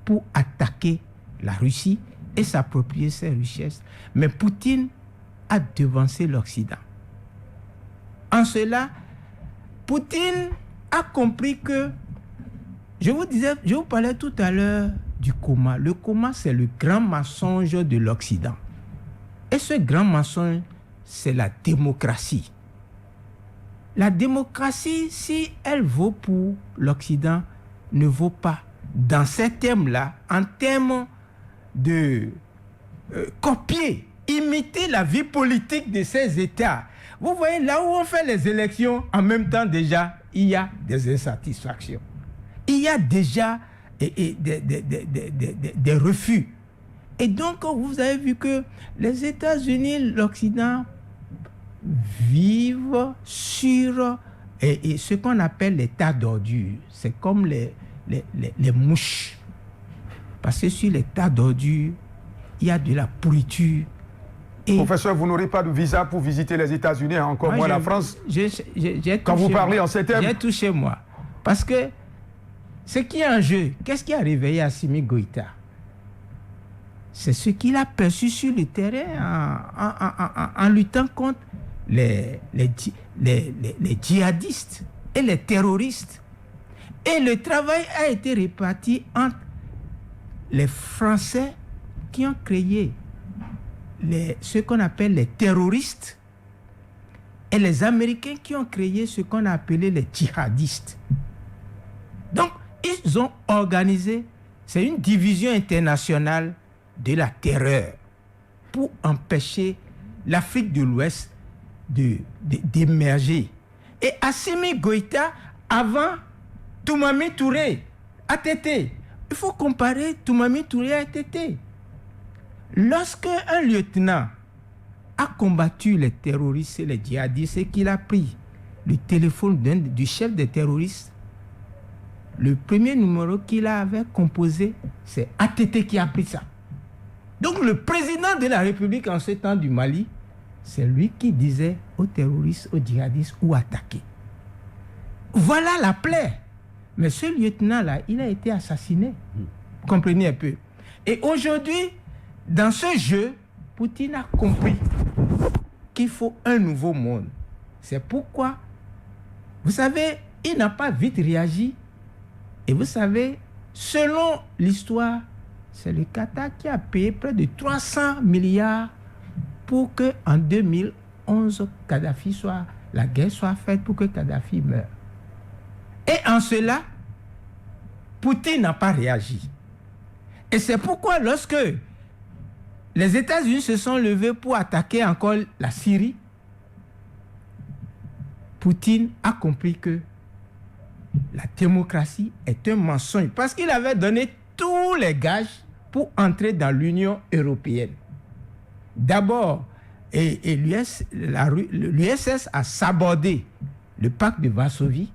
pour attaquer la Russie et s'approprier ses richesses. Mais Poutine a devancé l'Occident. En cela, Poutine a compris que, je vous parlais tout à l'heure du coma. Le coma, c'est le grand mensonge de l'Occident. Et ce grand mensonge, c'est la démocratie. La démocratie, si elle vaut pour l'Occident, ne vaut pas, dans ces termes-là, en termes de copier, imiter la vie politique de ces États. Vous voyez, là où on fait les élections, en même temps déjà, il y a des insatisfactions. Il y a déjà des refus. Et donc, vous avez vu que les États-Unis, l'Occident, vivent sur ce qu'on appelle les tas d'ordures. C'est comme les mouches. Parce que sur les tas d'ordures, il y a de la pourriture. Et professeur, vous n'aurez pas de visa pour visiter les États-Unis, encore moins la France. Quand vous parlez en ces termes. J'ai tout chez moi. Parce que ce qui est en jeu, qu'est-ce qui a réveillé Assimi Goïta? C'est ce qu'il a perçu sur le terrain en luttant contre les djihadistes et les terroristes. Et le travail a été réparti entre les Français qui ont créé ce qu'on appelle les terroristes et les Américains qui ont créé ce qu'on a appelé les djihadistes. Donc, ils ont organisé, c'est une division internationale de la terreur pour empêcher l'Afrique de l'Ouest d'émerger. Et Assimi Goïta, avant Toumani Touré, ATT. Il faut comparer Toumani Touré à ATT. Lorsque un lieutenant a combattu les terroristes et les djihadistes, c'est qu'il a pris le téléphone du chef des terroristes. Le premier numéro qu'il avait composé, c'est ATT qui a pris ça. Donc le président de la République en ce temps du Mali, c'est lui qui disait aux terroristes, aux djihadistes où attaquer. Voilà la plaie. Mais ce lieutenant-là, il a été assassiné. Vous comprenez un peu. Et aujourd'hui, dans ce jeu, Poutine a compris qu'il faut un nouveau monde. C'est pourquoi, vous savez, il n'a pas vite réagi. Et vous savez, selon l'histoire, c'est le Qatar qui a payé près de 300 milliards pour qu'en 2011, la guerre soit faite pour que Kadhafi meure. Et en cela, Poutine n'a pas réagi. Et c'est pourquoi lorsque les États-Unis se sont levés pour attaquer encore la Syrie, Poutine a compris que la démocratie est un mensonge parce qu'il avait donné tous les gages pour entrer dans l'Union européenne. D'abord, l'URSS a sabordé le pacte de Varsovie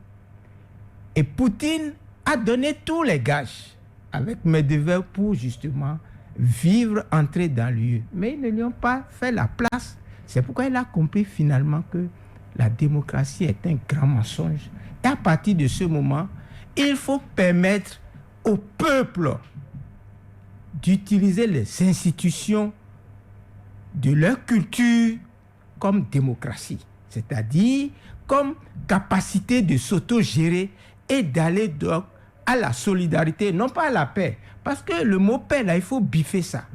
et Poutine a donné tous les gages avec Medvedev pour justement entrer dans l'UE. Mais ils ne lui ont pas fait la place. C'est pourquoi il a compris finalement que la démocratie est un grand mensonge. Et à partir de ce moment, il faut permettre au peuple d'utiliser les institutions de leur culture comme démocratie, c'est-à-dire comme capacité de s'auto-gérer et d'aller donc à la solidarité, non pas à la paix. Parce que le mot paix, là, il faut biffer ça.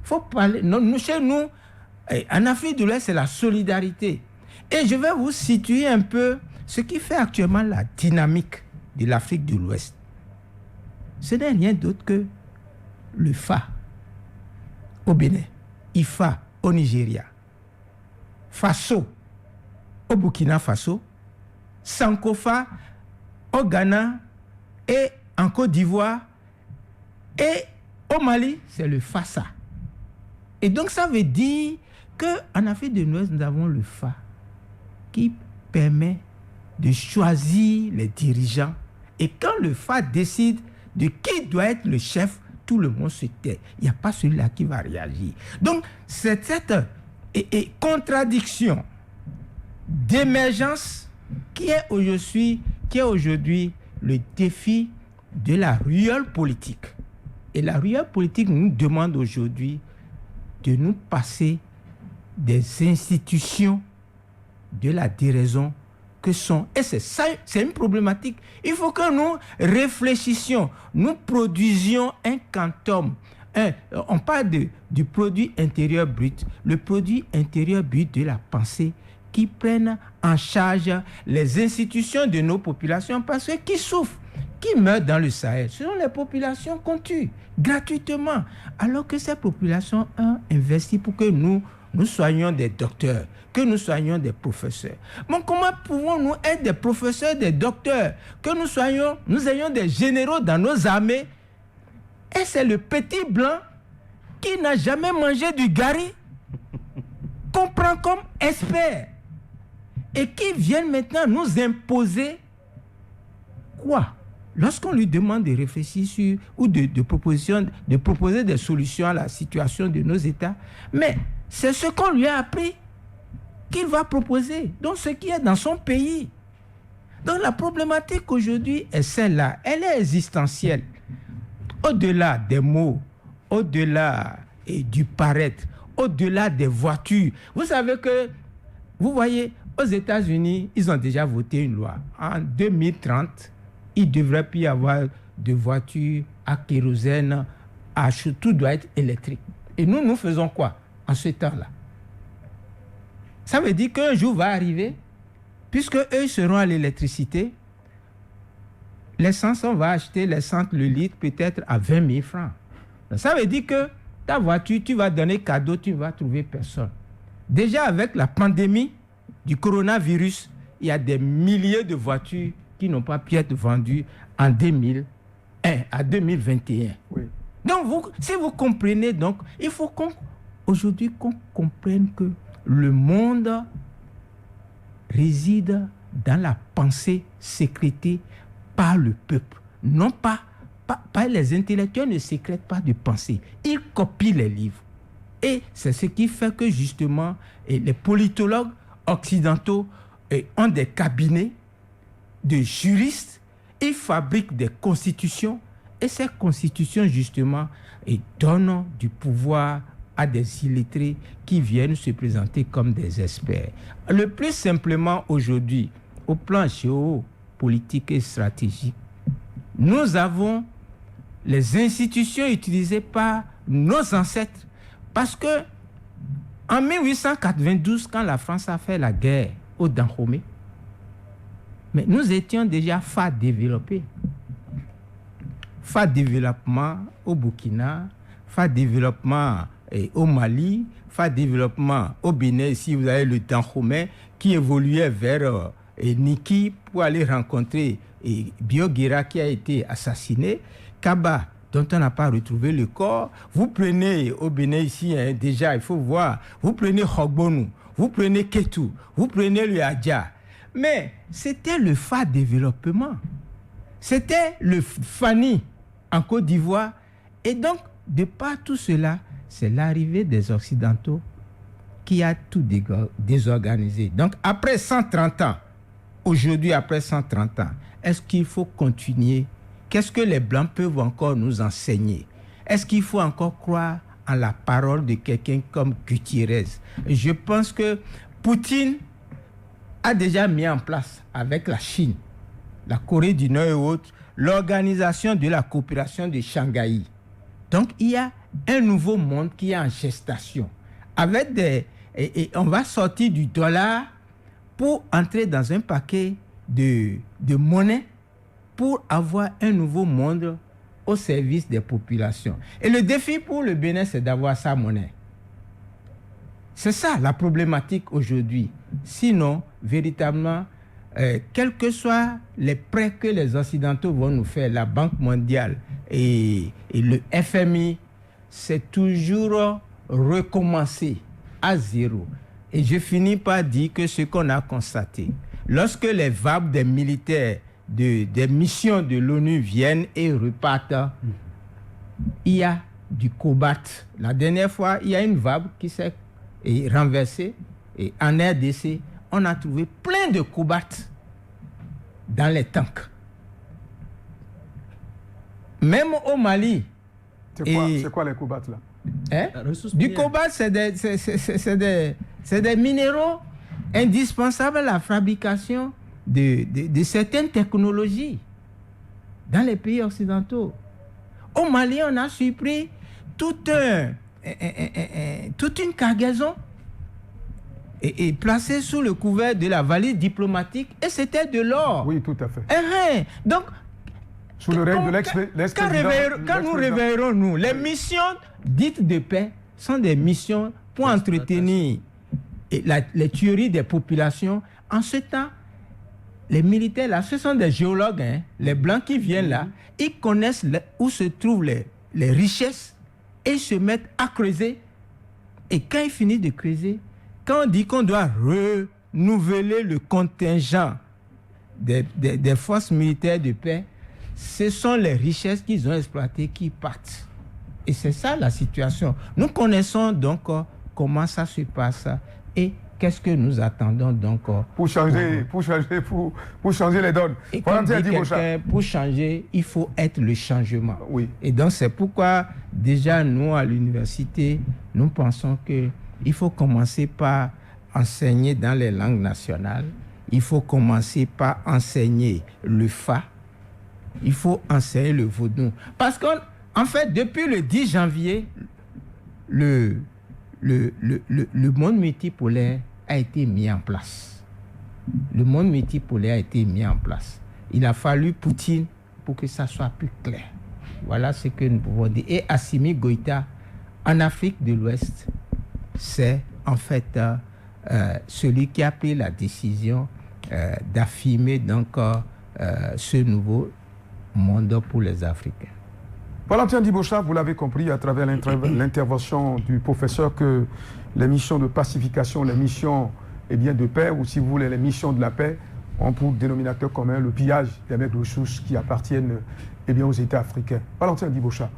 Il faut parler. Non, chez nous, en Afrique de l'Ouest, c'est la solidarité. Et je vais vous situer un peu ce qui fait actuellement la dynamique de l'Afrique de l'Ouest. Ce n'est rien d'autre que le FA au Bénin, IFA au Nigeria, FASO au Burkina Faso, Sankofa au Ghana et en Côte d'Ivoire, et au Mali, c'est le FASA. Et donc ça veut dire qu'en Afrique de l'Ouest, nous avons le FA qui permet de choisir les dirigeants. Et quand le FA décide de qui doit être le chef, tout le monde se tait. Il n'y a pas celui-là qui va réagir. Donc, c'est cette contradiction d'émergence qui est aujourd'hui le défi de la ruelle politique. Et la ruelle politique nous demande aujourd'hui de nous passer des institutions de la déraison que sont. Et c'est une problématique. Il faut que nous réfléchissions, nous produisions un quantum. On parle du produit intérieur brut, le produit intérieur brut de la pensée qui prennent en charge les institutions de nos populations parce que qui souffrent, qui meurent dans le Sahel, ce sont les populations qu'on tue gratuitement, alors que ces populations ont investi pour que nous soyons des docteurs, que nous soyons des professeurs. Mais comment pouvons-nous être des professeurs, des docteurs, que nous ayons des généraux dans nos armées, et c'est le petit blanc qui n'a jamais mangé du gari qu'on prend comme expert et qui viennent maintenant nous imposer quoi? Lorsqu'on lui demande de réfléchir sur ou de proposer des solutions à la situation de nos États, mais c'est ce qu'on lui a appris qu'il va proposer, donc ce qui est dans son pays. Donc la problématique aujourd'hui est celle-là, elle est existentielle. Au-delà des mots, au-delà du paraître, au-delà des voitures. Vous savez que, vous voyez, aux États-Unis, ils ont déjà voté une loi. En 2030, il ne devrait plus y avoir de voitures à kérosène, tout doit être électrique. Et nous faisons quoi en ce temps-là? Ça veut dire qu'un jour va arriver, puisque eux seront à l'électricité, l'essence, on va acheter l'essence, le litre, peut-être à 20 000 francs. Ça veut dire que ta voiture, tu vas donner cadeau, tu ne vas trouver personne. Déjà avec la pandémie du coronavirus, il y a des milliers de voitures qui n'ont pas pu être vendues en 2021. Oui. Donc, si vous comprenez, donc, il faut aujourd'hui qu'on comprenne que le monde réside dans la pensée sécrétée par le peuple. Non pas les intellectuels ne sécrètent pas de pensée, ils copient les livres. Et c'est ce qui fait que justement les politologues occidentaux ont des cabinets de juristes, ils fabriquent des constitutions et ces constitutions justement donnent du pouvoir à des illettrés qui viennent se présenter comme des experts. Le plus simplement aujourd'hui, au plan géopolitique et stratégique, nous avons les institutions utilisées par nos ancêtres. Parce que en 1892, quand la France a fait la guerre au Dahomey, mais nous étions déjà phare développés. Phare développement au Burkina, phare développement au Mali, phare développement au Bénin. Ici, vous avez le Dahomey qui évoluait vers Niki pour aller rencontrer Bioguera qui a été assassiné, Kaba dont on n'a pas retrouvé le corps. Vous prenez au Bénin ici, déjà, il faut voir, vous prenez Hogbonu, vous prenez Ketou, vous prenez le Adja. Mais c'était le phare développement. C'était le Fani en Côte d'Ivoire. Et donc, de par tout cela, c'est l'arrivée des Occidentaux qui a tout désorganisé. Donc, après 130 ans, aujourd'hui, après 130 ans, est-ce qu'il faut continuer? Qu'est-ce que les Blancs peuvent encore nous enseigner? Est-ce qu'il faut encore croire en la parole de quelqu'un comme Gutiérrez? Je pense que Poutine a déjà mis en place avec la Chine, la Corée du Nord et autres, l'organisation de la coopération de Shanghai. Donc, il y a un nouveau monde qui est en gestation. Avec et on va sortir du dollar pour entrer dans un paquet de monnaie pour avoir un nouveau monde au service des populations. Et le défi pour le Bénin, c'est d'avoir sa monnaie. C'est ça la problématique aujourd'hui. Sinon, véritablement, quels que soient les prêts que les Occidentaux vont nous faire, la Banque mondiale et le FMI, c'est toujours recommencer à zéro. Et je finis par dire que ce qu'on a constaté, lorsque les vagues des militaires des missions de l'ONU viennent et repartent, il y a du cobalt. La dernière fois, il y a une vague qui s'est renversée et en RDC, on a trouvé plein de cobalt dans les tanks. Même au Mali. C'est quoi les cobalts là? Du cobalt, c'est des minéraux indispensables à la fabrication de certaines technologies dans les pays occidentaux. Au Mali, on a surpris toute une cargaison et placée sous le couvert de la valise diplomatique, et c'était de l'or. Oui, tout à fait. Donc, sous le règne de l'ex-président. Quand nous réveillerons-nous, les missions dites de paix sont des missions pour entretenir les tueries des populations. En ce temps, les militaires là, ce sont des géologues, les Blancs qui viennent là, ils connaissent où se trouvent les richesses et ils se mettent à creuser. Et quand ils finissent de creuser, quand on dit qu'on doit renouveler le contingent des forces militaires de paix, ce sont les richesses qu'ils ont exploitées qui partent. Et c'est ça la situation. Nous connaissons donc comment ça se passe et qu'est-ce que nous attendons donc pour changer les donnes. Et pour changer, il faut être le changement. Oui. Et donc c'est pourquoi déjà nous à l'université, nous pensons que il faut commencer par enseigner dans les langues nationales. Il faut commencer par enseigner le Fa. Il faut enseigner le vaudou. Parce qu'en fait, depuis le 10 janvier, le monde multipolaire a été mis en place. Le monde multipolaire a été mis en place. Il a fallu Poutine pour que ça soit plus clair. Voilà ce que nous pouvons dire. Et Assimi Goïta, en Afrique de l'Ouest, c'est en fait celui qui a pris la décision d'affirmer donc ce nouveau monde pour les Africains. Valentin Dibochat, vous l'avez compris à travers l'intervention du professeur que les missions de pacification, les missions de paix, ou si vous voulez les missions de la paix, ont pour dénominateur commun le pillage des maigres ressources qui appartiennent aux États africains. Valentin Dibosha,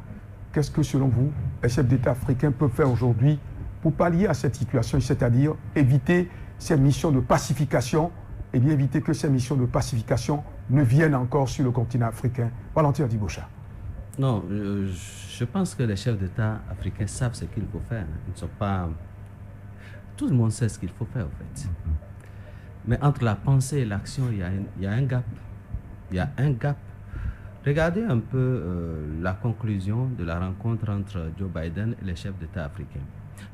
qu'est-ce que selon vous, les chefs d'État africains peuvent faire aujourd'hui pour pallier à cette situation, c'est-à-dire éviter ces missions de pacification, éviter que ces missions de pacification ne viennent encore sur le continent africain? Valentin Dibosha. Non, je pense que les chefs d'État africains savent ce qu'il faut faire. Ils ne sont pas... Tout le monde sait ce qu'il faut faire, en fait. Mais entre la pensée et l'action, il y a un gap. Il y a un gap. Regardez un peu la conclusion de la rencontre entre Joe Biden et les chefs d'État africains.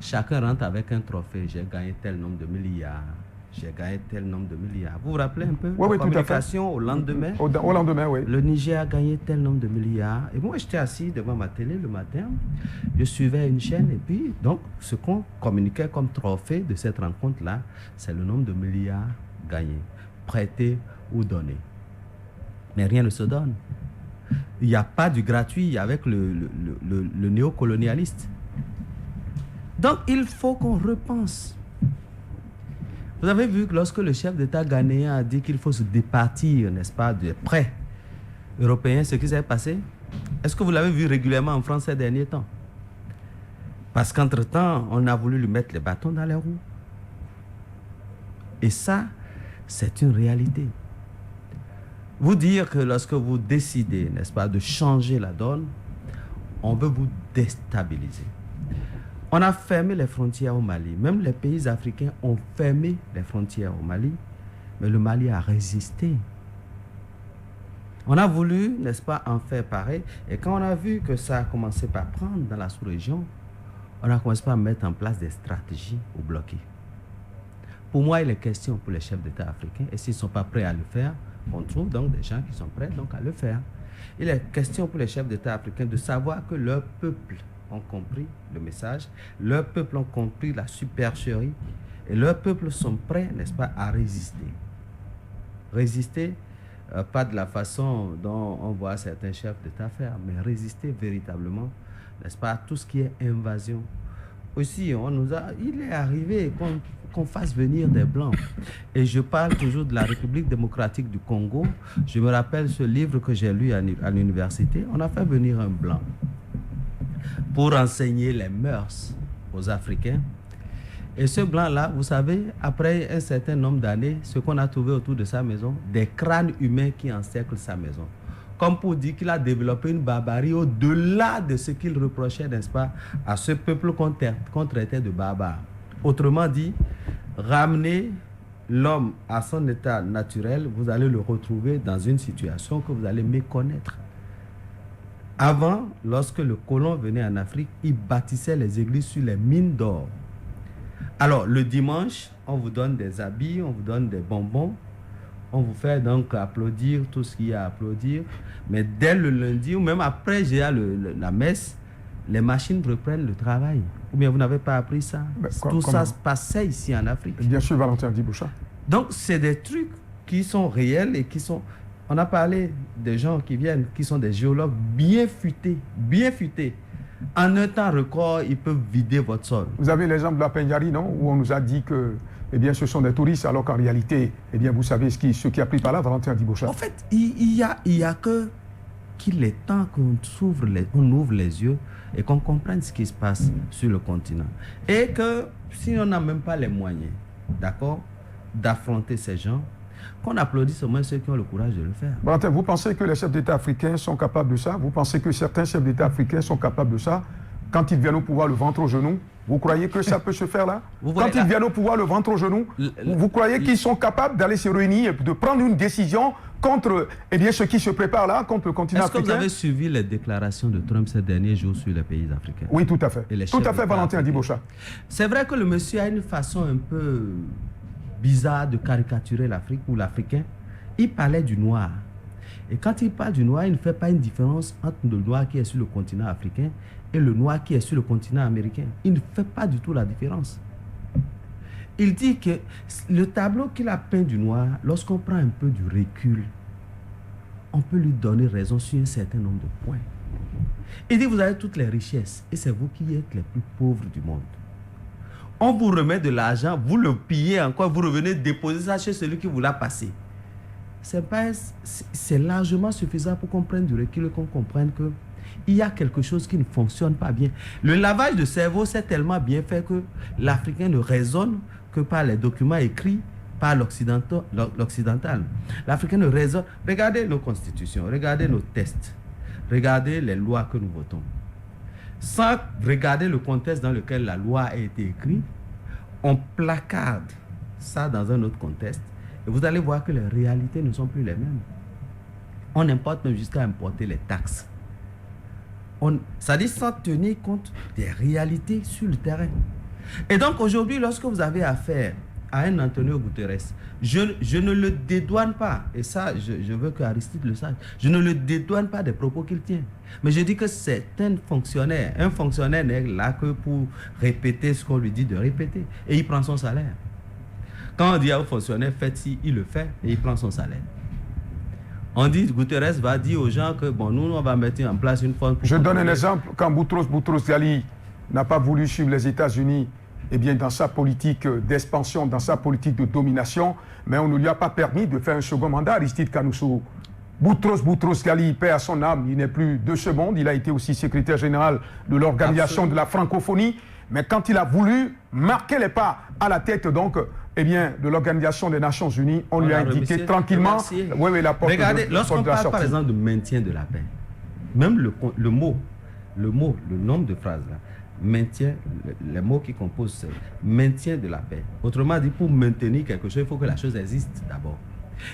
Chacun rentre avec un trophée. J'ai gagné tel nombre de milliards. J'ai gagné tel nombre de milliards. Vous vous rappelez un peu la communication au lendemain? Au lendemain, oui. Le Niger a gagné tel nombre de milliards. Et moi, j'étais assis devant ma télé le matin. Je suivais une chaîne. Et puis, donc, ce qu'on communiquait comme trophée de cette rencontre-là, c'est le nombre de milliards gagnés, prêtés ou donnés. Mais rien ne se donne. Il n'y a pas du gratuit avec le néocolonialiste. Donc, il faut qu'on repense. Vous avez vu que lorsque le chef d'État ghanéen a dit qu'il faut se départir, n'est-ce pas, des prêts européens, ce qui s'est passé, est-ce que vous l'avez vu régulièrement en France ces derniers temps? Parce qu'entre-temps, on a voulu lui mettre les bâtons dans les roues. Et ça, c'est une réalité. Vous dire que lorsque vous décidez, n'est-ce pas, de changer la donne, on veut vous déstabiliser. On a fermé les frontières au Mali. Même les pays africains ont fermé les frontières au Mali, mais le Mali a résisté. On a voulu, n'est-ce pas, en faire pareil. Et quand on a vu que ça a commencé par prendre dans la sous-région, on a commencé par mettre en place des stratégies pour bloquer. Pour moi, il est question pour les chefs d'État africains, et s'ils ne sont pas prêts à le faire, on trouve donc des gens qui sont prêts donc à le faire. Il est question pour les chefs d'État africains de savoir que leur peuple ont compris le message, leur peuple ont compris la supercherie, et leur peuple sont prêts, n'est-ce pas, à résister. Résister, pas de la façon dont on voit certains chefs d'État faire, mais résister véritablement, n'est-ce pas, à tout ce qui est invasion. Aussi, il est arrivé qu'on fasse venir des Blancs. Et je parle toujours de la République démocratique du Congo. Je me rappelle ce livre que j'ai lu à l'université. On a fait venir un Blanc pour enseigner les mœurs aux Africains. Et ce Blanc-là, vous savez, après un certain nombre d'années, ce qu'on a trouvé autour de sa maison, des crânes humains qui encerclent sa maison. Comme pour dire qu'il a développé une barbarie au-delà de ce qu'il reprochait, n'est-ce pas, à ce peuple qu'on traitait de barbare. Autrement dit, ramener l'homme à son état naturel, vous allez le retrouver dans une situation que vous allez méconnaître. Avant, lorsque le colon venait en Afrique, il bâtissait les églises sur les mines d'or. Alors, le dimanche, on vous donne des habits, on vous donne des bonbons, on vous fait donc applaudir tout ce qu'il y a à applaudir. Mais dès le lundi, ou même après la messe, les machines reprennent le travail. Ou bien vous n'avez pas appris ça? Tout ça se passait ici en Afrique. Bien sûr, Valentin Dibosha. Donc, c'est des trucs qui sont réels et qui sont... On a parlé des gens qui viennent, qui sont des géologues bien futés, bien futés. En un temps record, ils peuvent vider votre sol. Vous avez l'exemple de la Peñari, non? Où on nous a dit que ce sont des touristes, alors qu'en réalité, vous savez ce qui a pris par là, Valentin Dibosha. En fait, il y a qu'il est temps qu'on ouvre les yeux et qu'on comprenne ce qui se passe sur le continent. Et que si on n'a même pas les moyens, d'accord, d'affronter ces gens, qu'on applaudisse au moins ceux qui ont le courage de le faire. Valentin, vous pensez que les chefs d'État africains sont capables de ça? Vous pensez que certains chefs d'État africains sont capables de ça? Quand ils viennent au pouvoir, le ventre au genou, vous croyez que ça peut se faire là? Quand ils viennent au pouvoir, le ventre au genou, vous croyez qu'ils sont capables d'aller se réunir et de prendre une décision contre ce qui se prépare là, contre le continent africain? Est-ce que vous avez suivi les déclarations de Trump ces derniers jours sur les pays africains? Oui, tout à fait. Tout à fait, Valentin Dibosha. C'est vrai que le monsieur a une façon un peu bizarre de caricaturer l'Afrique ou l'Africain. Il parlait du noir. Et quand il parle du noir, il ne fait pas une différence entre le noir qui est sur le continent africain et le noir qui est sur le continent américain. Il ne fait pas du tout la différence. Il dit que le tableau qu'il a peint du noir, lorsqu'on prend un peu du recul, on peut lui donner raison sur un certain nombre de points. Il dit, vous avez toutes les richesses et c'est vous qui êtes les plus pauvres du monde. On vous remet de l'argent, vous le pillez encore, vous revenez déposer ça chez celui qui vous l'a passé. c'est largement suffisant pour qu'on prenne du recul et qu'on comprenne que il y a quelque chose qui ne fonctionne pas bien. Le lavage de cerveau, c'est tellement bien fait que l'Africain ne raisonne que par les documents écrits par l'occidental. L'Africain ne raisonne. Regardez nos constitutions, regardez nos tests, regardez les lois que nous votons. Sans regarder le contexte dans lequel la loi a été écrite, on placarde ça dans un autre contexte et vous allez voir que les réalités ne sont plus les mêmes. On importe même jusqu'à importer les taxes. Ça dit sans tenir compte des réalités sur le terrain. Et donc aujourd'hui, lorsque vous avez affaire à un Antonio Guterres, je ne le dédouane pas, et ça je veux que Aristide le sache, je ne le dédouane pas des propos qu'il tient, mais je dis que c'est un fonctionnaire n'est là que pour répéter ce qu'on lui dit de répéter, et il prend son salaire. Quand on dit à un fonctionnaire faites ci, il le fait et il prend son salaire. On dit, Guterres va dire aux gens que bon, nous on va mettre en place une forme. Je donne un exemple. Quand Boutros Ghali n'a pas voulu suivre les États-Unis, eh bien, dans sa politique d'expansion, dans sa politique de domination, mais on ne lui a pas permis de faire un second mandat, Aristide Kanoussou. Boutros Ghali, paix à son âme, il n'est plus de ce monde, il a été aussi secrétaire général de l'Organisation de la francophonie, mais quand il a voulu marquer les pas à la tête, donc, eh bien, de l'Organisation des Nations Unies, on lui a indiqué tranquillement, oui, la porte. Regardez, lorsqu'on parle par exemple de maintien de la paix, même le nombre de phrases là, maintien, les mots qui composent, c'est maintien de la paix. Autrement dit, pour maintenir quelque chose, il faut que la chose existe d'abord.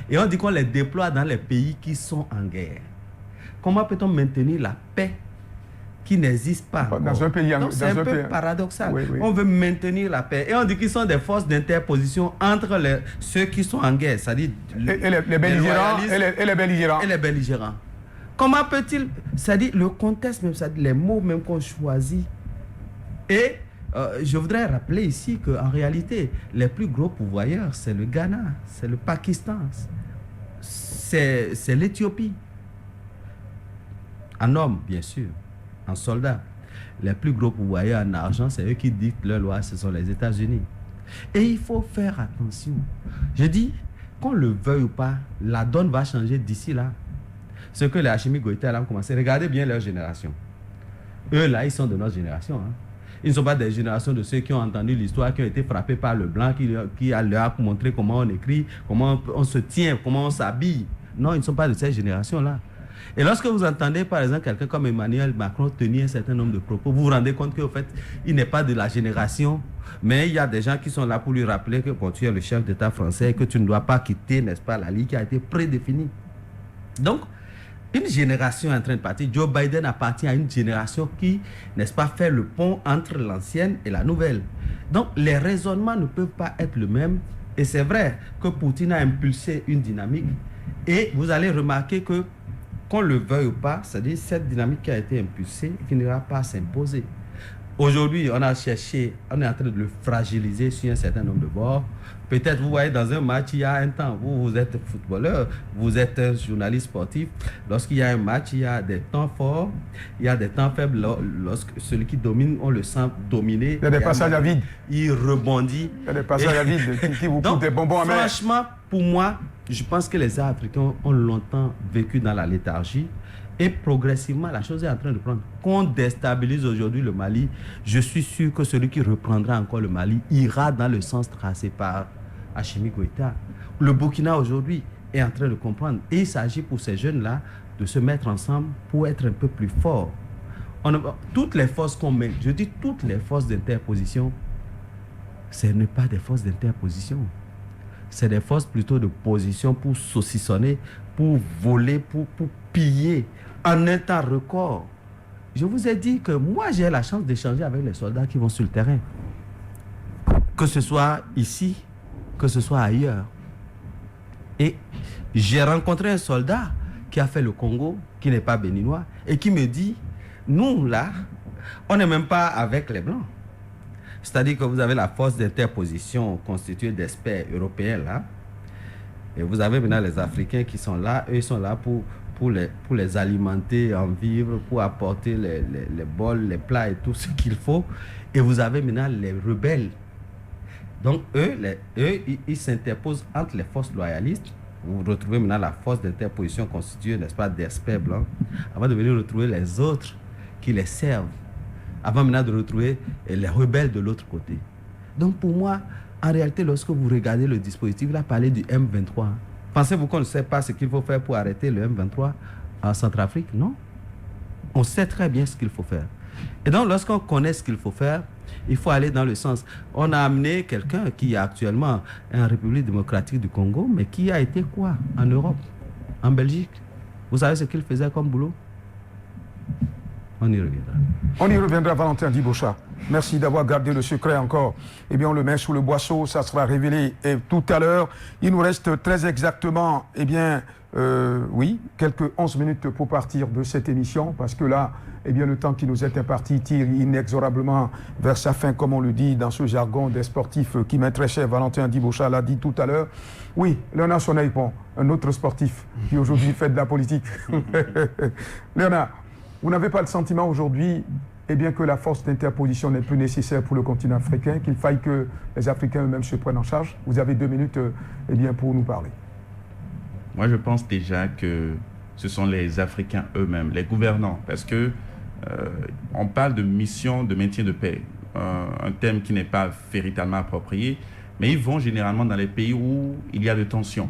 Et on dit qu'on les déploie dans les pays qui sont en guerre. Comment peut-on maintenir la paix qui n'existe pas dans un pays? Donc c'est un peu paradoxal. Oui. On veut maintenir la paix. Et on dit qu'ils sont des forces d'interposition entre ceux qui sont en guerre, c'est-à-dire les belligérants et les belligérants. Comment peut-il, c'est-à-dire le contexte même, c'est-à-dire les mots même qu'on choisit. Et je voudrais rappeler ici qu'en réalité, les plus gros pourvoyeurs, c'est le Ghana, c'est le Pakistan, c'est l'Éthiopie. En hommes, bien sûr, en soldats. Les plus gros pourvoyeurs en argent, c'est eux qui dictent leurs lois, ce sont les États-Unis. Et il faut faire attention. Je dis, qu'on le veuille ou pas, la donne va changer d'ici là. Ce que les Assimi Goïta ont commencé, regardez bien leur génération. Eux là, ils sont de notre génération. Hein. Ils ne sont pas des générations de ceux qui ont entendu l'histoire, qui ont été frappés par le blanc, qui leur a montré comment on écrit, comment on se tient, comment on s'habille. Non, ils ne sont pas de cette génération-là. Et lorsque vous entendez, par exemple, quelqu'un comme Emmanuel Macron tenir un certain nombre de propos, vous vous rendez compte qu'au fait, il n'est pas de la génération, mais il y a des gens qui sont là pour lui rappeler que quand tu es le chef d'État français et que tu ne dois pas quitter, n'est-ce pas, la ligne qui a été prédéfinie. Donc, une génération est en train de partir. Joe Biden appartient à une génération qui, n'est-ce pas, fait le pont entre l'ancienne et la nouvelle. Donc, les raisonnements ne peuvent pas être les mêmes. Et c'est vrai que Poutine a impulsé une dynamique. Et vous allez remarquer que, qu'on le veuille ou pas, c'est-à-dire cette dynamique qui a été impulsée finira par s'imposer. Aujourd'hui, on a cherché, on est en train de le fragiliser sur un certain nombre de bords. Peut-être, vous voyez, dans un match, il y a un temps, vous êtes footballeur, vous êtes un journaliste sportif. Lorsqu'il y a un match, il y a des temps forts, il y a des temps faibles. Lorsque celui qui domine, on le sent dominer. Il y a des passages à vide. Il rebondit. Il y a des passages à vide qui vous coûtent des bonbons à main. Franchement, pour moi, je pense que les Africains ont longtemps vécu dans la léthargie. Et progressivement, la chose est en train de prendre. Qu'on déstabilise aujourd'hui le Mali, je suis sûr que celui qui reprendra encore le Mali ira dans le sens tracé par Assimi Goïta. Le Burkina aujourd'hui est en train de comprendre. Et il s'agit pour ces jeunes-là de se mettre ensemble pour être un peu plus forts. Toutes les forces qu'on met, je dis toutes les forces d'interposition, ce n'est pas des forces d'interposition. C'est des forces plutôt de position pour saucissonner, pour voler, pour piller en un temps record. Je vous ai dit que moi, j'ai la chance d'échanger avec les soldats qui vont sur le terrain. Que ce soit ici, que ce soit ailleurs. Et j'ai rencontré un soldat qui a fait le Congo, qui n'est pas béninois, et qui me dit, nous, là, on n'est même pas avec les Blancs. C'est-à-dire que vous avez la force d'interposition constituée d'experts européens, là, et vous avez maintenant les Africains qui sont là, eux, ils sont là pour les alimenter en vivres, pour apporter les bols, les plats et tout ce qu'il faut. Et vous avez maintenant les rebelles. Donc, eux ils s'interposent entre les forces loyalistes vous retrouvez maintenant la force d'interposition constituée, n'est-ce pas, d'experts blancs, avant de venir retrouver les autres qui les servent, avant maintenant de retrouver les rebelles de l'autre côté. Donc pour moi, en réalité, lorsque vous regardez le dispositif, il a parlé du M23. Pensez-vous qu'on ne sait pas ce qu'il faut faire pour arrêter le M23 en Centrafrique? Non. On sait très bien ce qu'il faut faire. Et donc, lorsqu'on connaît ce qu'il faut faire, il faut aller dans le sens. On a amené quelqu'un qui est actuellement en République démocratique du Congo, mais qui a été quoi? En Europe, en Belgique. Vous savez ce qu'il faisait comme boulot? On y reviendra. On y reviendra, Valentin Dibochat. Merci d'avoir gardé le secret encore. Eh bien, on le met sous le boisseau, ça sera révélé et tout à l'heure. Il nous reste très exactement, eh bien, oui, quelques 11 minutes pour partir de cette émission, parce que là, eh bien, le temps qui nous est imparti tire inexorablement vers sa fin, comme on le dit dans ce jargon des sportifs qui m'est très cher. Valentin Dibochat l'a dit tout à l'heure. Oui, Léonard Sonaïpon, un autre sportif qui aujourd'hui fait de la politique. Léonard, vous n'avez pas le sentiment aujourd'hui, eh bien, que la force d'interposition n'est plus nécessaire pour le continent africain, qu'il faille que les Africains eux-mêmes se prennent en charge? Vous avez 2 minutes, eh bien, pour nous parler. Moi, je pense déjà que ce sont les Africains eux-mêmes, les gouvernants, parce que on parle de mission de maintien de paix, un thème qui n'est pas véritablement approprié, mais ils vont généralement dans les pays où il y a de tensions.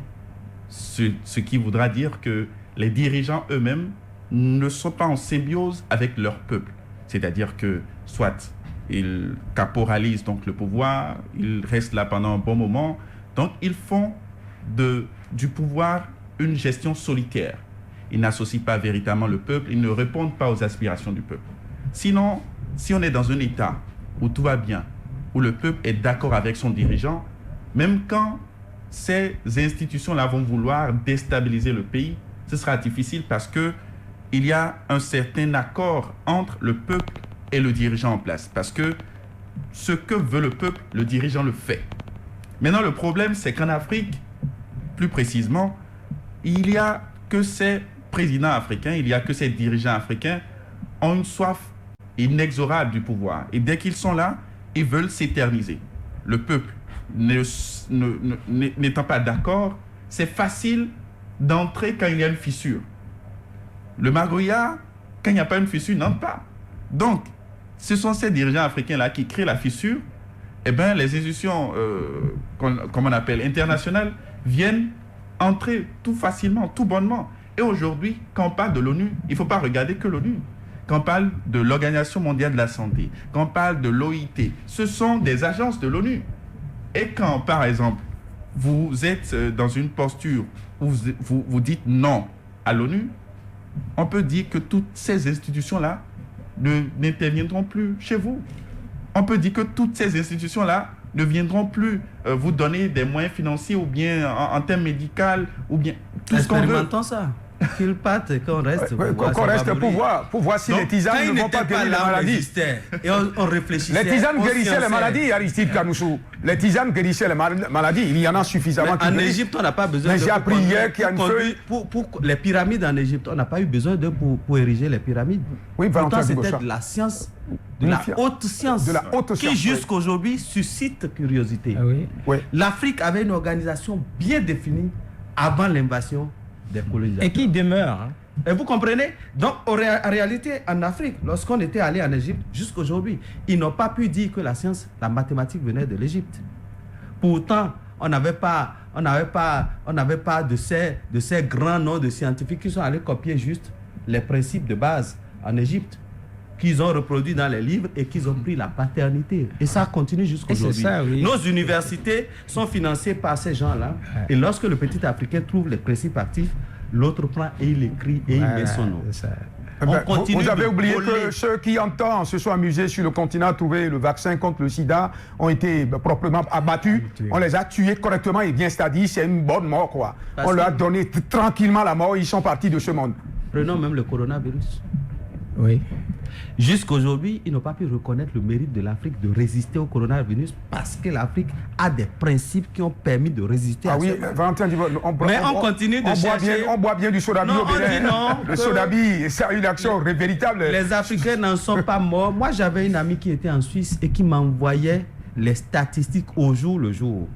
Ce qui voudra dire que les dirigeants eux-mêmes ne sont pas en symbiose avec leur peuple. C'est-à-dire que soit ils caporalisent donc le pouvoir, ils restent là pendant un bon moment, donc ils font du pouvoir une gestion solitaire. Ils n'associent pas véritablement le peuple, ils ne répondent pas aux aspirations du peuple. Sinon, si on est dans un État où tout va bien, où le peuple est d'accord avec son dirigeant, même quand ces institutions-là vont vouloir déstabiliser le pays, ce sera difficile parce que il y a un certain accord entre le peuple et le dirigeant en place. Parce que ce que veut le peuple, le dirigeant le fait. Maintenant, le problème, c'est qu'en Afrique, plus précisément, il n'y a que ces présidents africains, il n'y a que ces dirigeants africains ont une soif inexorable du pouvoir. Et dès qu'ils sont là, ils veulent s'éterniser. Le peuple n'étant pas d'accord, c'est facile d'entrer quand il y a une fissure. Le magouillard, quand il n'y a pas une fissure, n'entre pas. Donc, ce sont ces dirigeants africains-là qui créent la fissure. Eh bien, les institutions, comme on appelle internationales, viennent entrer tout facilement, tout bonnement. Et aujourd'hui, quand on parle de l'ONU, il ne faut pas regarder que l'ONU. Quand on parle de l'Organisation mondiale de la santé, quand on parle de l'OIT, ce sont des agences de l'ONU. Et quand, par exemple, vous êtes dans une posture où vous dites non à l'ONU, on peut dire que toutes ces institutions-là n'interviendront plus chez vous. On peut dire que toutes ces institutions-là ne viendront plus vous donner des moyens financiers ou bien en termes médicaux ou bien tout ce qu'on veut. Expérimentons ça. Qu'ils partent et qu'on reste pour voir si les tisanes ne vont pas guérir les maladies. Et on réfléchissait. Les tisanes guérissaient les maladies, Aristide Kanoussou. Les tisanes guérissaient les maladies. Il y en a suffisamment. En Égypte, on n'a pas besoin de... Mais j'ai appris hier qu'il y a une feuille... Pour les pyramides en Égypte, on n'a pas eu besoin pour ériger les pyramides. Oui, pourtant, c'était de la science, de la haute science, qui jusqu'à aujourd'hui suscite curiosité. Ah oui. Oui. L'Afrique avait une organisation bien définie avant l'invasion des colonisateurs. Et qui demeure. Hein. Et vous comprenez? Donc, en réalité, en Afrique, lorsqu'on était allé en Égypte, jusqu'aujourd'hui, ils n'ont pas pu dire que la science, la mathématique venait de l'Égypte. Pourtant, on n'avait pas de ces grands noms de scientifiques qui sont allés copier juste les principes de base en Égypte, qu'ils ont reproduits dans les livres et qu'ils ont pris la paternité. Et ça continue jusqu'aujourd'hui. Oui. Nos universités sont financées par ces gens-là. Ouais. Et lorsque le petit Africain trouve les principes actifs, l'autre prend et il écrit et il met son nom. Vous avez oublié que ceux qui en temps se sont amusés sur le continent à trouver le vaccin contre le sida ont été proprement abattus. On les a tués correctement et bien, c'est-à-dire c'est une bonne mort, quoi. On leur a donné tranquillement la mort, ils sont partis de ce monde. Prenons même le coronavirus. Oui. Jusqu'aujourd'hui, ils n'ont pas pu reconnaître le mérite de l'Afrique de résister au coronavirus parce que l'Afrique a des principes qui ont permis de résister à ça. Ah oui, Valentin, on continue de chercher... On boit bien du sodabi au Bénin. Le sodabi, ça a eu une action véritable. Les Africains n'en sont pas morts. Moi, j'avais une amie qui était en Suisse et qui m'envoyait les statistiques au jour le jour.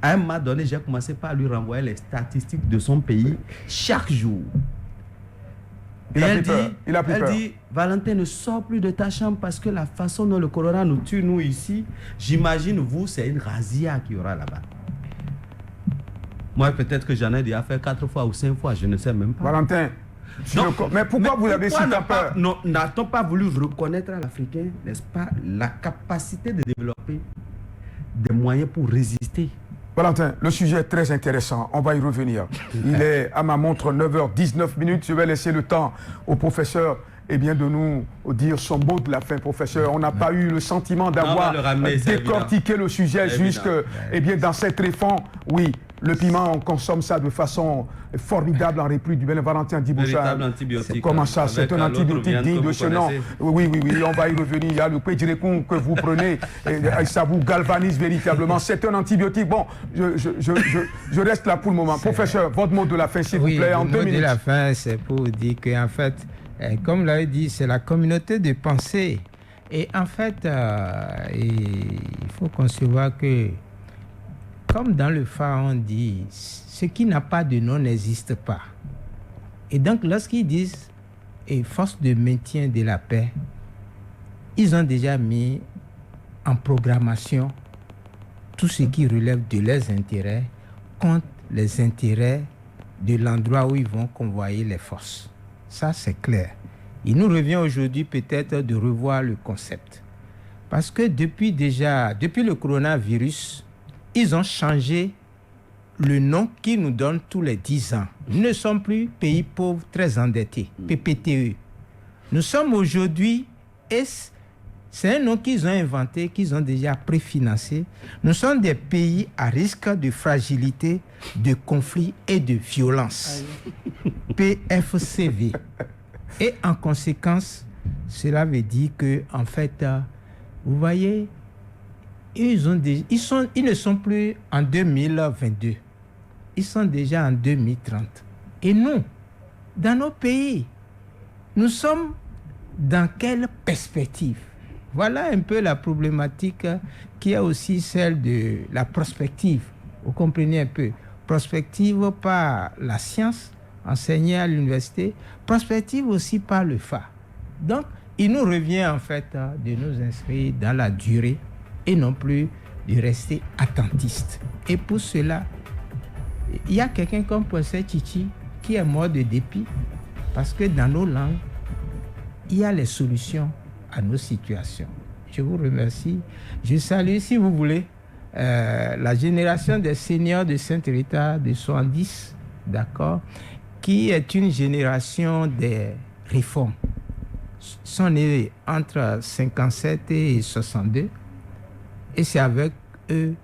À un moment donné, j'ai commencé par lui renvoyer les statistiques de son pays chaque jour. Elle dit, Valentin, ne sors plus de ta chambre parce que la façon dont le corona nous tue, nous ici, j'imagine vous, c'est une razzia qu'il y aura là-bas. Moi, peut-être que j'en ai déjà fait 4 fois ou 5 fois, je ne sais même pas. Valentin, mais pourquoi vous avez si peur? N'a-t-on pas voulu reconnaître à l'Africain, n'est-ce pas, la capacité de développer des moyens pour résister? Valentin, le sujet est très intéressant, on va y revenir. Il est à ma montre 9h19. Je vais laisser le temps au professeur de nous dire son mot de la fin, professeur. On n'a pas eu le sentiment d'avoir décortiqué le sujet jusque dans cette réforme. Oui, le piment, on consomme ça de façon formidable en République du Bénin. Valentin Diboucha, comment ça? C'est un antibiotique digne de ce nom. Oui, on va y revenir. Il y a le pédirécon que vous prenez, et ça vous galvanise véritablement. C'est un antibiotique. Bon, je reste là pour le moment. Professeur, votre mot de la fin, s'il vous plaît, en 2 minutes. Le mot de la fin, c'est pour dire qu'en fait, comme l'avait dit, c'est la communauté de pensée. Et en fait, il faut concevoir que, comme dans le phare, on dit, ce qui n'a pas de nom n'existe pas. Et donc, lorsqu'ils disent force de maintien de la paix, ils ont déjà mis en programmation tout ce qui relève de leurs intérêts contre les intérêts de l'endroit où ils vont convoyer les forces. Ça, c'est clair. Il nous revient aujourd'hui peut-être de revoir le concept. Parce que depuis le coronavirus, ils ont changé le nom qu'ils nous donnent tous les 10 ans. Nous ne sommes plus pays pauvres très endettés, PPTE. Nous sommes aujourd'hui, et c'est un nom qu'ils ont inventé, qu'ils ont déjà préfinancé. Nous sommes des pays à risque de fragilité, de conflit et de violence. PFCV. Et en conséquence, cela veut dire que, en fait, vous voyez, ils ne sont plus en 2022. Ils sont déjà en 2030. Et nous, dans nos pays, nous sommes dans quelle perspective? Voilà un peu la problématique qui est aussi celle de la prospective. Vous comprenez un peu? Prospective par la science enseignée à l'université, prospective aussi par le phare. Donc, il nous revient en fait de nous inscrire dans la durée et non plus de rester attentistes. Et pour cela, il y a quelqu'un comme Professeur Chichi qui est mort de dépit parce que dans nos langues, il y a les solutions à nos situations. Je vous remercie. Je salue, si vous voulez, la génération des seniors de Saint-Rita de 70, d'accord, qui est une génération des réformes. Ils sont nés entre 57 et 62. Et c'est avec eux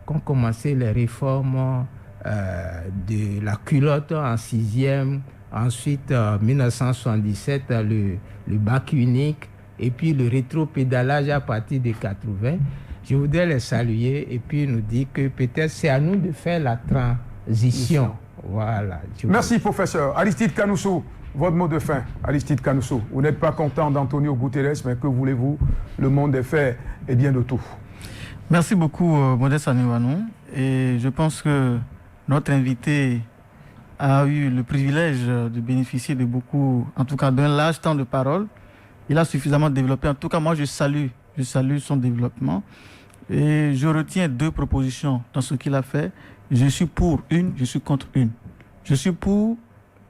qu'ont commencé les réformes de la culotte en 6e, ensuite en 1977 le bac unique et puis le rétro-pédalage à partir de 80. Je voudrais les saluer et puis nous dire que peut-être c'est à nous de faire la transition. Voilà. Merci professeur. Aristide Kanoussou, votre mot de fin. Aristide Kanoussou, vous n'êtes pas content d'Antonio Guterres, mais que voulez-vous? Le monde est fait et bien de tout. Merci beaucoup, Modeste Aniwanou. Et je pense que notre invité a eu le privilège de bénéficier de beaucoup, en tout cas d'un large temps de parole. Il a suffisamment développé. En tout cas, moi, je salue son développement. Et je retiens 2 propositions dans ce qu'il a fait. Je suis pour une, je suis contre une. Je suis pour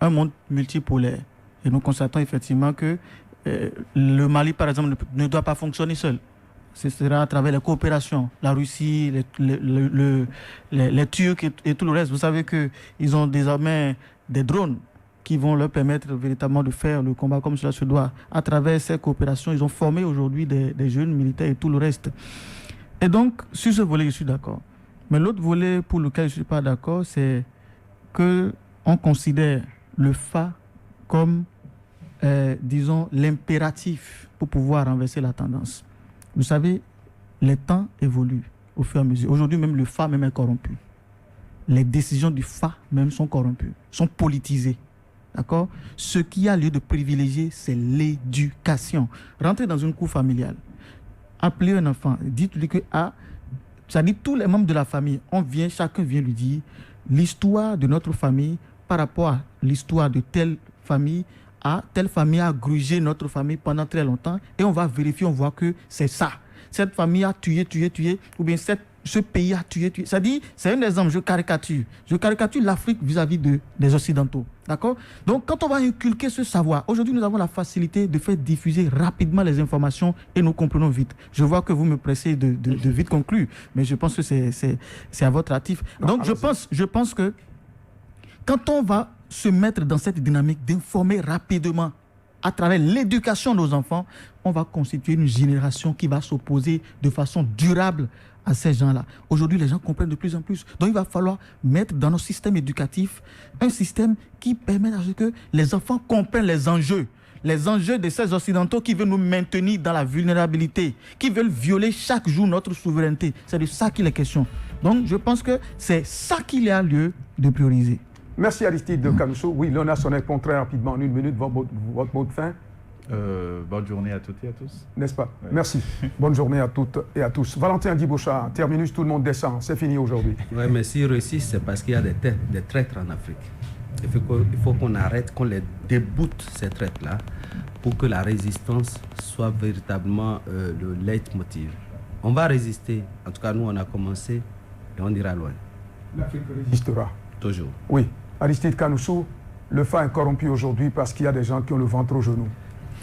un monde multipolaire. Et nous constatons effectivement que le Mali, par exemple, ne doit pas fonctionner seul. Ce sera à travers les coopérations. La Russie, les Turcs et tout le reste. Vous savez qu'ils ont désormais des drones qui vont leur permettre véritablement de faire le combat comme cela se doit. À travers ces coopérations, ils ont formé aujourd'hui des jeunes militaires et tout le reste. Et donc, sur ce volet, je suis d'accord. Mais l'autre volet pour lequel je ne suis pas d'accord, c'est qu'on considère le FA comme, disons, l'impératif pour pouvoir renverser la tendance. Vous savez, les temps évoluent au fur et à mesure. Aujourd'hui, même le FA même est corrompu. Les décisions du FA même sont corrompues, sont politisées. D'accord? Ce qui a lieu de privilégier, c'est l'éducation. Rentrez dans une cour familiale. Appelez un enfant, dites-lui que c'est-à-dire tous les membres de la famille, chacun vient lui dire l'histoire de notre famille par rapport à l'histoire de telle famille a grugé notre famille pendant très longtemps, et on va vérifier, on voit que c'est ça. Cette famille a tué, ou bien ce pays a tué. C'est-à-dire, c'est un exemple, je caricature l'Afrique vis-à-vis des Occidentaux. D'accord? Donc, quand on va inculquer ce savoir, aujourd'hui, nous avons la facilité de faire diffuser rapidement les informations et nous comprenons vite. Je vois que vous me pressez de vite conclure, mais je pense que c'est à votre actif. Donc, je pense que quand on va se mettre dans cette dynamique d'informer rapidement à travers l'éducation de nos enfants, on va constituer une génération qui va s'opposer de façon durable à ces gens-là. Aujourd'hui, les gens comprennent de plus en plus. Donc, il va falloir mettre dans nos systèmes éducatifs un système qui permet à ce que les enfants comprennent les enjeux de ces Occidentaux qui veulent nous maintenir dans la vulnérabilité, qui veulent violer chaque jour notre souveraineté. C'est de ça qu'il est question. Donc, je pense que c'est ça qu'il y a lieu de prioriser. Merci Aristide de Canousso. Oui, Léonard Sonnet-Pont, très rapidement, en une minute, votre mot de fin. Bonne journée à toutes et à tous. N'est-ce pas? Oui. Merci. Bonne journée à toutes et à tous. Valentin Djibocha, terminus, tout le monde descend. C'est fini aujourd'hui. Oui, mais s'ils réussissent, c'est parce qu'il y a des traîtres en Afrique. Il faut qu'on arrête, qu'on les déboute, ces traîtres-là, pour que la résistance soit véritablement le leitmotiv. On va résister. En tout cas, nous, on a commencé et on ira loin. L'Afrique résistera. Toujours. Oui. Aristide Canousso, le FA est corrompu aujourd'hui parce qu'il y a des gens qui ont le ventre au genou.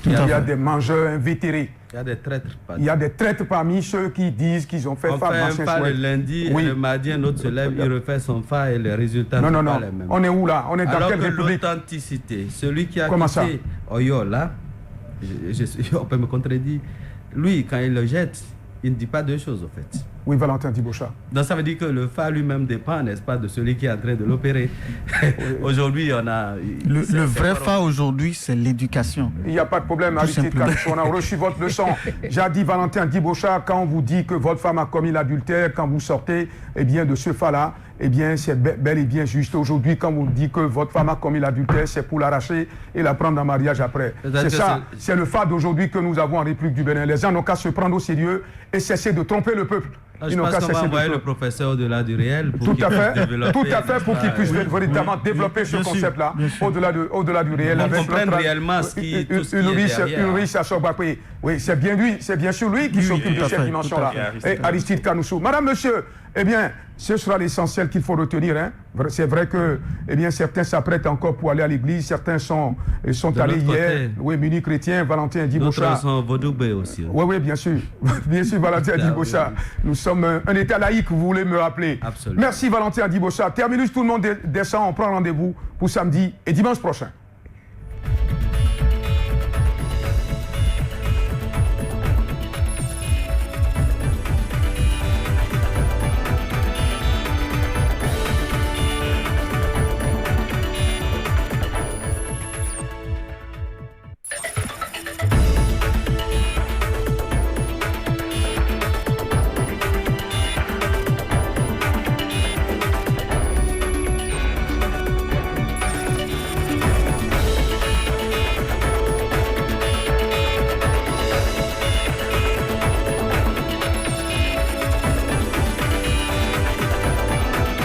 Il y a des mangeurs invétérés. Il y a des traîtres. Il y a des traîtres parmi ceux qui disent qu'ils ont fait on fait un fa le lundi, et le mardi, un autre se lève, il refait son fa et les résultats ne sont pas les mêmes. On est où là? On est dans quelle république? L'authenticité, celui qui a quitté Oyo là, on peut me contredire, lui, quand il le jette, il ne dit pas deux choses, au fait. Oui, Valentin Djibocha. Donc ça veut dire que le fa lui-même dépend, n'est-ce pas, de celui qui est en train de l'opérer. Aujourd'hui, on a... Le vrai fa aujourd'hui, c'est l'éducation. Il n'y a pas de problème, Aristide Canousso, on a reçu votre leçon. J'ai dit, Valentin Djibocha, quand on vous dit que votre femme a commis l'adultère, quand vous sortez de ce fa-là, c'est bel et bien juste. Aujourd'hui, quand on vous dit que votre femme a commis l'adultère, c'est pour l'arracher et la prendre en mariage après. C'est ça, c'est le fa d'aujourd'hui que nous avons en République du Bénin. Les gens n'ont qu'à se prendre au sérieux et cesser de tromper le peuple. Je pense qu'on va envoyer le professeur au-delà du réel pour qu'il puisse développer. Tout à fait, pour qu'il puisse véritablement développer ce concept-là, au-delà du réel. On comprenne réellement tout ce qui est derrière. Ulrich Achobakwe. Oui, c'est bien sûr lui qui s'occupe de cette dimension-là. Et Aristide Canousso. Madame, monsieur, ce sera l'essentiel qu'il faut retenir. Hein. C'est vrai que certains s'apprêtent encore pour aller à l'église, certains sont allés hier. Oui, Muni Chrétien, Valentin Djibocha. D'autres sont Vaudoubé aussi. Oui, bien sûr. Bien sûr, Valentin Djibocha. Nous sommes un État laïque, vous voulez me rappeler. Absolument. Merci Valentin Djibocha. Terminus, tout le monde descend, on prend rendez-vous pour samedi et dimanche prochain.